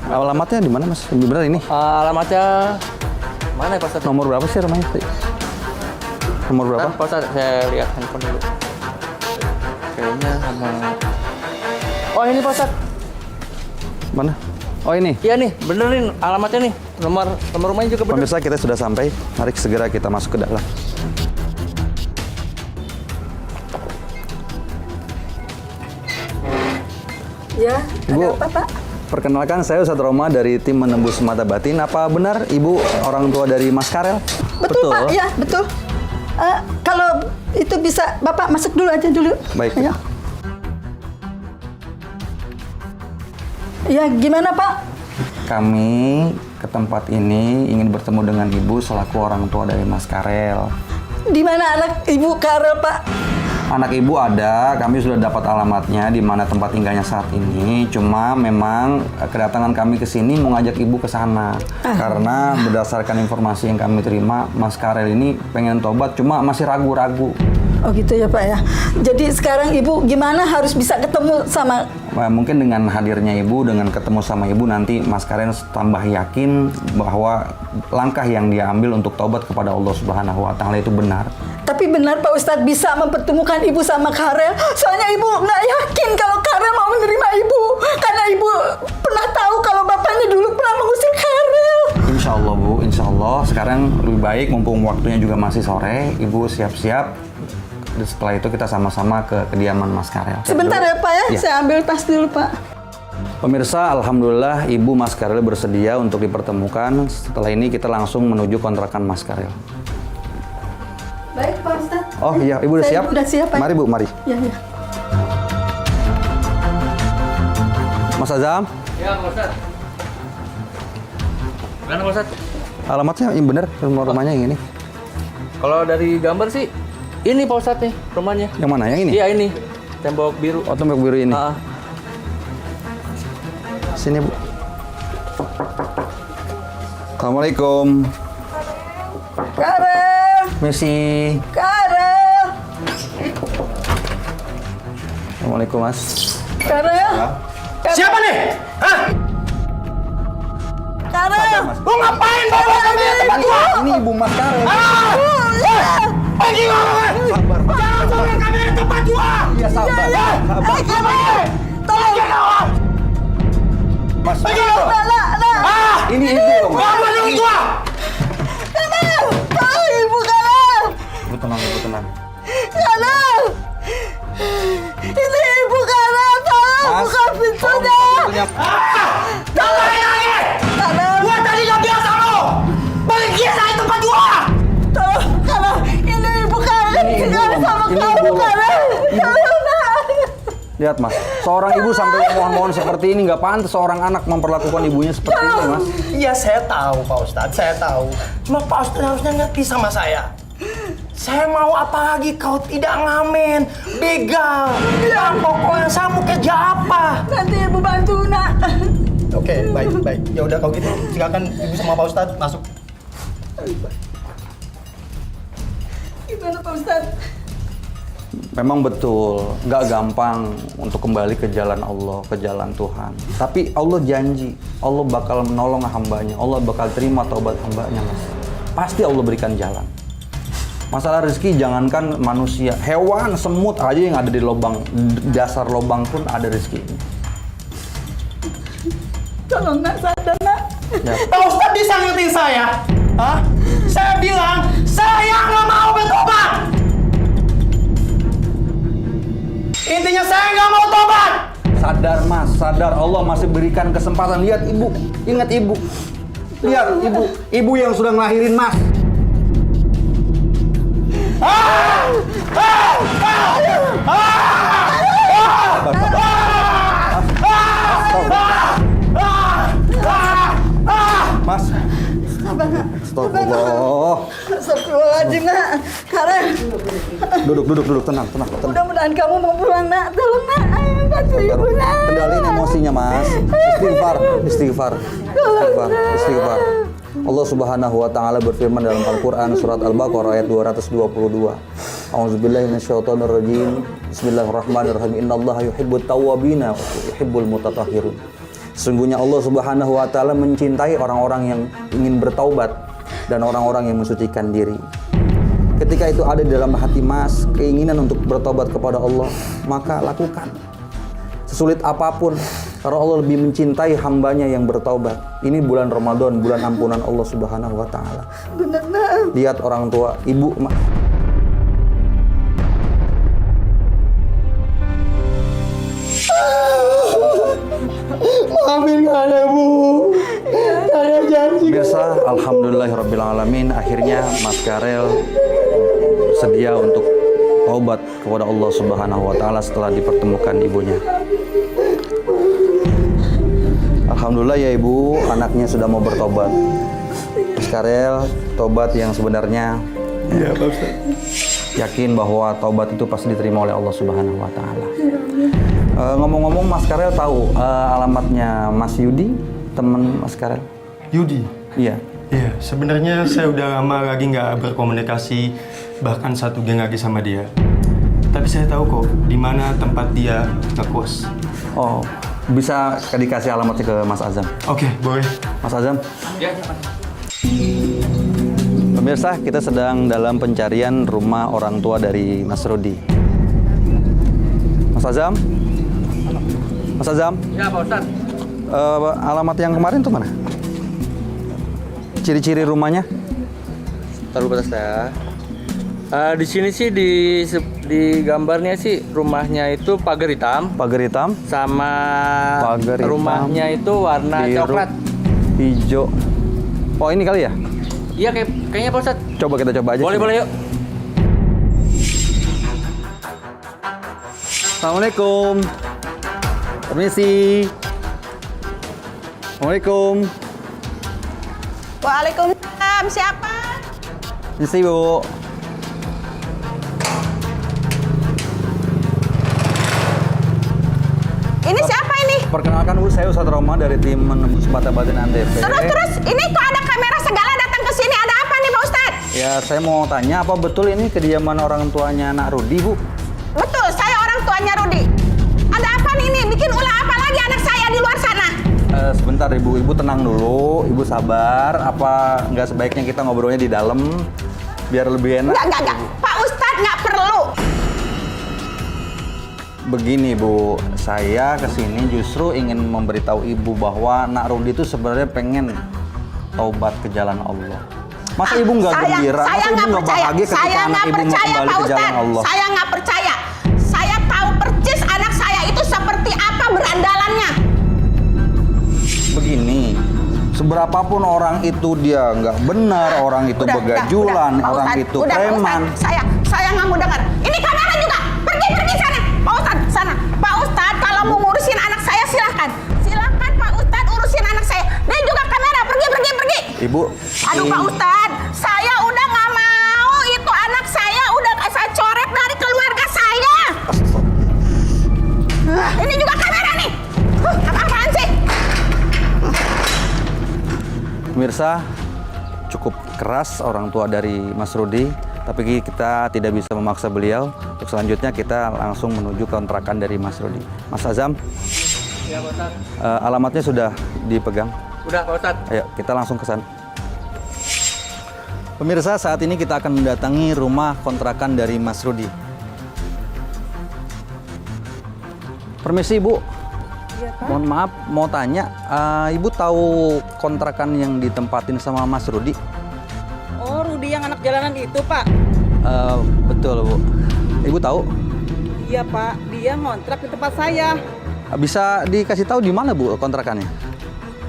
Alamatnya di mana, Mas? Ini benar ini? Alamatnya mana ya, Pak Ustaz? Nomor berapa sih rumahnya? Nomor berapa? Pak Ustaz, saya lihat handphone dulu. Kayaknya sama... Oh, ini Pak Ustaz. Mana? Oh, ini? Iya nih, bener nih alamatnya nih. Nomor rumahnya juga bener. Pemirsa, kita sudah sampai. Mari segera kita masuk ke dalam. Ya, Ibu, ada apa, Pak? perkenalkan saya Ustadz Roma dari tim Menembus Mata Batin. Apa benar Ibu orang tua dari Mas Karel? Betul, Pak. Ya, betul. Kalau itu bisa Bapak masuk dulu aja dulu. Baik. Ayo. Ya, gimana, Pak? Kami ke tempat ini ingin bertemu dengan Ibu selaku orang tua dari Mas Karel. Di mana anak Ibu Karel, Pak? Anak Ibu ada, kami sudah dapat alamatnya di mana tempat tinggalnya saat ini. Cuma memang kedatangan kami ke sini mau ngajak Ibu ke sana. Karena berdasarkan informasi yang kami terima, Mas Karel ini pengen tobat cuma masih ragu-ragu. Oh gitu ya, Pak ya. Jadi sekarang Ibu gimana harus bisa ketemu sama... Mungkin dengan hadirnya Ibu, dengan ketemu sama Ibu nanti Mas Karel tambah yakin bahwa langkah yang dia ambil untuk tobat kepada Allah Subhanahu wa Ta'ala itu benar. Tapi benar Pak Ustadz bisa mempertemukan Ibu sama Karel. Soalnya Ibu nggak yakin kalau Karel mau menerima Ibu. Karena Ibu pernah tahu kalau bapaknya dulu pernah mengusir Karel. Insya Allah Bu, Insya Allah. Sekarang lebih baik mumpung waktunya juga masih sore, Ibu siap-siap. Setelah itu kita sama-sama ke kediaman Mas Karel. Sebentar ya Pak ya, saya ambil tas dulu Pak. Pemirsa, alhamdulillah Ibu Mas Karel bersedia untuk dipertemukan. Setelah ini kita langsung menuju kontrakan Mas Karel. Baik Pak Ustadz. Oh iya, Ibu udah siap? Udah siap Pak. Mari Bu, mari. Ya, ya. Mas Azam? Ya, Pak Ustadz. Mana Pak Ustadz? Alamatnya yang benar, rumahnya yang ini. Kalau dari gambar sih, ini Pak Ustadz nih rumahnya. Yang mana? Yang ini? Iya ini, tembok biru. Oh, tembok biru ini. Sini Bu. Assalamualaikum. Karel. Messi. Karel. Assalamualaikum Mas. Karel. Siapa nih? Hah? Karel. Lu ngapain bawa kami ke tempat gua? Ini Ibu Mas Karel. Pergi ngomongnya! Sabar, jangan suruh kami ke tempat gua! Iya, sabar. Sabar. Tolong. Mas. Pergi lu! Ini Ibu. Bawa dulu gua! Karel. Tolong Ibu Karel. Ibu tenang, Ibu tenang. Karel. Ini Ibu Karel. Tolong buka pintunya. Tolong lagi! Karel. Gua tadi gak biasa lo! Pergi dari tempat gua! Tolong Karel. Ini Ibu Karel. Tinggal sama kamu Karel. Tolong nak. Lihat Mas, seorang ibu sampai mohon-mohon seperti ini, nggak pantas seorang anak memperlakukan ibunya seperti ini Mas. Iya saya tahu Pak Ustadz, saya tahu. Cuma Pak Ustadz harusnya ngerti sama saya. Saya mau apa lagi kau tidak ngamen, begal. Ya pokoknya saya mau kerja apa. Nanti Ibu bantu nak. Oke, baik. Ya udah kalau gitu silakan Ibu sama Pak Ustadz masuk. Gimana Pak Ustadz? Memang betul, nggak gampang untuk kembali ke jalan Allah, ke jalan Tuhan. Tapi Allah janji, Allah bakal menolong hambanya, Allah bakal terima taubat hambanya, Mas. Pasti Allah berikan jalan. Masalah rezeki jangankan manusia, hewan, semut aja yang ada di lubang, dasar lubang pun ada rezekinya. Tolong nak sadar nak. Ya. Pak Ustadz disangetin saya. Hah? Saya bilang, saya nggak mau bertobat. Intinya saya nggak mau tobat. Sadar Mas, sadar, Allah masih berikan kesempatan. Lihat Ibu, ingat Ibu. Lihat Ibu, Ibu yang sudah ngelahirin Mas. Mas, astagfirullah. Astagfirullahaladzim nak. Karel, Duduk, tenang. mudah-mudahan kamu mau pulang nak. Tolong nak, bantu ibu nak. Kendaliin emosinya Mas. Istighfar. Allah Subhanahu wa taala berfirman dalam Al-Qur'an surat Al-Baqarah ayat 222. A'udzubillahi minasyaitonirrajim. Bismillahirrahmanirrahim. Innallaha yuhibbut tawwabina wa yuhibbul mutatahhirin. Sesungguhnya Allah Subhanahu wa taala mencintai orang-orang yang ingin bertaubat dan orang-orang yang mensucikan diri. Ketika itu ada di dalam hati Mas keinginan untuk bertobat kepada Allah, maka lakukan. Sesulit apapun, karena Allah lebih mencintai hambanya yang bertaubat. Ini bulan Ramadan, bulan ampunan Allah Subhanahu wa taala. Benar nak. Lihat orang tua, ibu, Mas. Maafin saya, Bu. Saya janji. Biasa, alhamdulillahirrabbilalamin, akhirnya Mas Karel bersedia untuk taubat kepada Allah Subhanahu wa taala setelah dipertemukan ibunya. Alhamdulillah ya Ibu, anaknya sudah mau bertobat. Mas Karel, tobat yang sebenarnya Iya, Pak Ustaz. yakin bahwa taubat itu pasti diterima oleh Allah Subhanahu wa taala. Ngomong-ngomong, Mas Karel tahu alamatnya Mas Yudi, teman Mas Karel? Yudi? Iya. Iya, sebenarnya saya udah lama lagi nggak berkomunikasi, bahkan satu geng lagi sama dia. Tapi saya tahu kok di mana tempat dia ngekos. Oh, bisa dikasih alamatnya ke Mas Azam? Oke, boleh. Mas Azam? Ya. Pemirsa, kita sedang dalam pencarian rumah orang tua dari Mas Rudi. Mas Azam? Mas Azam? Ya, Pak Ustadz. Alamat yang kemarin tuh mana? Ciri-ciri rumahnya? Taruh batas ya. Di sini sih di gambarnya sih rumahnya itu pagar hitam. Pagar hitam? Sama Pagar hitam, rumahnya itu warna biru, coklat. hijau. Oh ini kali ya? Iya kayaknya Pak Ustadz. Coba kita coba aja. Boleh yuk. Assalamualaikum. Permisi. Assalamualaikum. Waalaikumsalam. Siapa? Permisi Bu. Ini siapa ini? Perkenalkan Bu, saya Ustadz Roma dari tim Menembus Mata Batin Antv. Terus, ini kok ada kamera segala datang ke sini? Ada apa nih Pak Ustadz? Ya, saya mau tanya apa betul ini kediaman orang tuanya Nak Rudi, Bu? Betul, saya orang tuanya Rudi. Ada apa nih ini? Bikin ulah apa lagi anak saya di luar sana? Sebentar Ibu, Ibu tenang dulu, Ibu sabar. Apa nggak sebaiknya kita ngobrolnya di dalam biar lebih enak? Enggak. Pak Ustadz nggak perlu. Begini Bu, saya kesini justru ingin memberitahu Ibu bahwa Nak Rudi itu sebenarnya pengen taubat ke jalan Allah. Masa Ibu nggak gembira? Masa Ibu nggak bahagia ketika anak Ibu mau kembali ke jalan Allah? Saya nggak percaya. Saya tahu persis anak saya itu seperti apa berandalannya. Begini, seberapapun orang itu dia nggak benar, orang itu begajulan, Pak orang Ustadz, itu Pak preman. Ustadz, saya nggak mau dengar. Ini kamera juga. Pergi sana. Pak Ustadz, sana. Pak Ustadz, kalau mau ngurusin anak saya silahkan. Silahkan Pak Ustadz urusin anak saya. Dan juga kamera, pergi. Ibu. Aduh Pak Ustadz, saya udah nggak mau itu anak saya udah saya coret dari keluarga saya. Ini juga kamera nih. Apaan sih? Pemirsa, cukup keras orang tua dari Mas Rudi, tapi kita tidak bisa memaksa beliau. Untuk selanjutnya kita langsung menuju kontrakan dari Mas Rudi. Mas Azam, Ya, Pak Ustadz. alamatnya sudah dipegang. Udah, Pak Ustadz. Ayo, kita langsung ke sana. Pemirsa, saat ini kita akan mendatangi rumah kontrakan dari Mas Rudi. Permisi, Ibu. Iya, Pak. Mohon maaf, mau tanya, Ibu tahu kontrakan yang ditempatin sama Mas Rudi? Oh, Rudi yang anak jalanan itu, Pak? Betul, Bu. Ibu tahu? Iya, Pak. Dia ngontrak di tempat saya. Bisa dikasih tahu di mana, Bu, kontrakannya?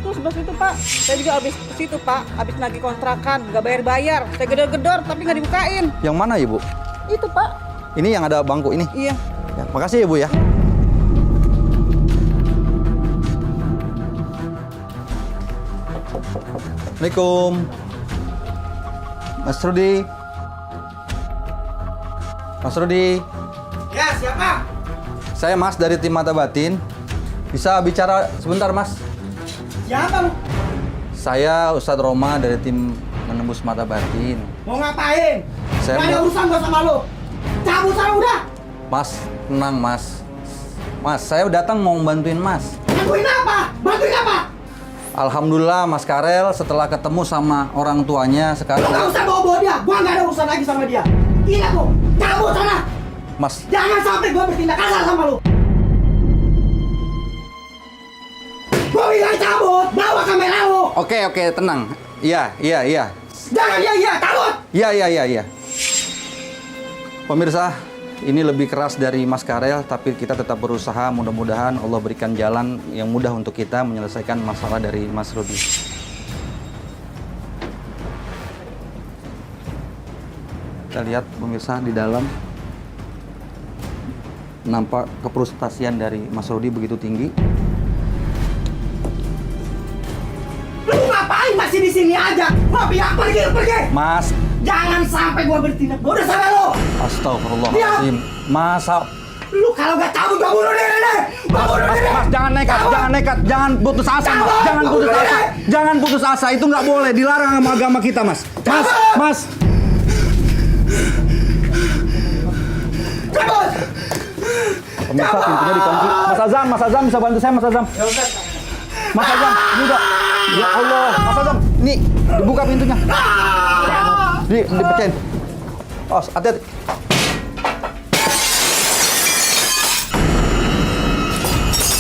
Terus sebelah situ, Pak. Saya juga habis ke situ, Pak. Habis nagih kontrakan, nggak bayar-bayar. Saya gedor-gedor, tapi nggak dibukain. Yang mana, Ibu? Itu, Pak. Ini yang ada bangku ini? Iya. Ya, makasih ya, Bu ya. Assalamualaikum. Mas Rudi. Mas Rudi. Ya, siapa? Saya Mas dari tim Mata Batin. Bisa bicara sebentar, Mas? Siapa lu? Saya Ustadz Roma dari tim Menembus Mata Batin. Mau ngapain? Saya Gak ada mau- urusan gua sama lu. Cabut sana udah. Mas, tenang, Mas. Mas, saya datang mau bantuin Mas. Bantuin apa? Bantuin apa? Alhamdulillah Mas Karel setelah ketemu sama orang tuanya sekarang. Lu gak usah bawa-bawa dia. Gua gak ada urusan lagi sama dia. Gila lu. Cabut sana. Mas, Jangan sampai gua bertindak kasar sama lu. Gua bilang cabut. Bawa kamera lu. oke, tenang. Iya. Jangan iya, cabut. Iya. Pemirsa, ini lebih keras dari Mas Karel, tapi kita tetap berusaha. Mudah-mudahan Allah berikan jalan yang mudah untuk kita menyelesaikan masalah dari Mas Rudi. Kita lihat pemirsa di dalam. Nampak kefrustasian dari Mas Rudi begitu tinggi. Lu ngapain masih di sini aja? Gua bilang pergi. Mas, Jangan sampai gua bertindak bodoh sama lu. astagfirullahaladzim. Masa Lu kalau gak cabut gua bunuh diri nih. Gua bunuh diri. Mas, jangan nekat, jangan putus asa, Mas. Jangan putus asa, itu nggak boleh, dilarang sama agama kita, Mas. Mas. Cabut. Pemirsa, pintunya dikunci. Mas Azam bisa bantu saya, Mas Azam. Mas Azam, ini udah. Ya Allah, Mas Azam, nih dibuka pintunya. Dipecahin. Oh, hati-hati.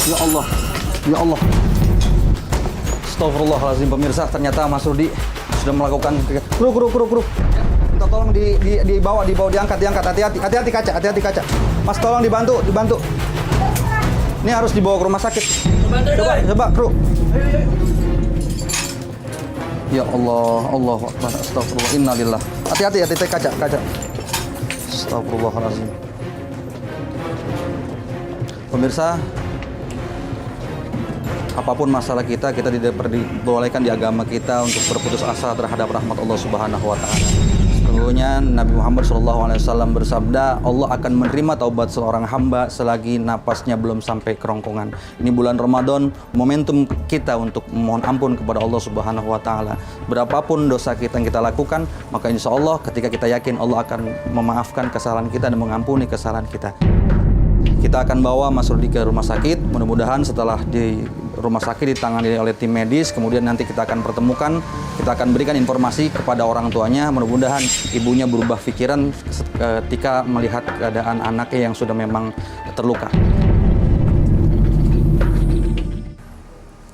Ya Allah. Astagfirullahaladzim, pemirsa, ternyata Mas Rudi sudah melakukan. Kru. Minta tolong dibawa, diangkat. Hati-hati kaca. Mas, tolong dibantu. Ini harus dibawa ke rumah sakit. Coba, kru. Ya Allah Akbar, astagfirullah, innalillah. Hati-hati, kaca. Astagfirullahaladzim. Pemirsa, apapun masalah kita tidak diperbolehkan di agama kita untuk berputus asa terhadap rahmat Allah Subhanahu wa Ta'ala. Sesungguhnya Nabi Muhammad SAW bersabda, Allah akan menerima taubat seorang hamba selagi napasnya belum sampai kerongkongan. Ini bulan Ramadan, momentum kita untuk memohon ampun kepada Allah Subhanahu wa Ta'ala. Berapapun dosa kita yang kita lakukan, maka insya Allah ketika kita yakin Allah akan memaafkan kesalahan kita dan mengampuni kesalahan kita. Kita akan bawa Mas Rudi ke rumah sakit. Mudah-mudahan setelah di rumah sakit ditangani oleh tim medis, kemudian nanti kita akan pertemukan, kita akan berikan informasi kepada orang tuanya. Mudah-mudahan ibunya berubah pikiran ketika melihat keadaan anaknya yang sudah memang terluka.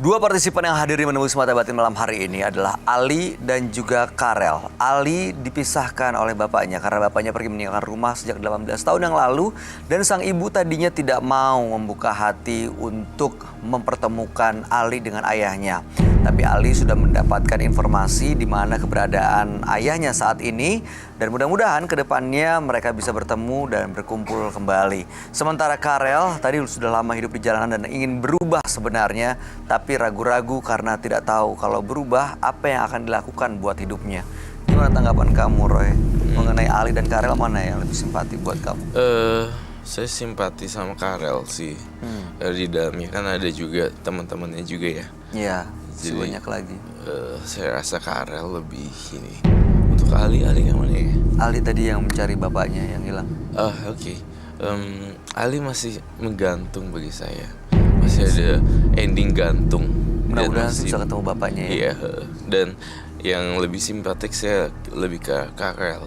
Dua partisipan yang hadir di Menembus Mata Batin malam hari ini adalah Ali dan juga Karel. Ali dipisahkan oleh bapaknya karena bapaknya pergi meninggalkan rumah sejak 18 tahun yang lalu, dan sang ibu tadinya tidak mau membuka hati untuk mempertemukan Ali dengan ayahnya. Tapi Ali sudah mendapatkan informasi di mana keberadaan ayahnya saat ini, dan mudah-mudahan ke depannya mereka bisa bertemu dan berkumpul kembali. Sementara Karel tadi sudah lama hidup di jalanan dan ingin berubah sebenarnya, tapi ragu-ragu karena tidak tahu kalau berubah apa yang akan dilakukan buat hidupnya. Gimana tanggapan kamu, Roy? Mengenai Ali dan Karel, mana yang lebih simpati buat kamu? Saya simpati sama Karel sih. Di dalamnya kan ada juga teman-temannya juga ya. Iya, jadi banyak lagi. Saya rasa Karel lebih ini. Untuk Ali yang mana ya? Ali tadi yang mencari bapaknya yang hilang. Oke. Ali masih menggantung bagi saya. Masih ada ending gantung. Mudah-mudahan bisa ketemu bapaknya ya. Iya, dan yang lebih simpatik saya lebih ke Karel.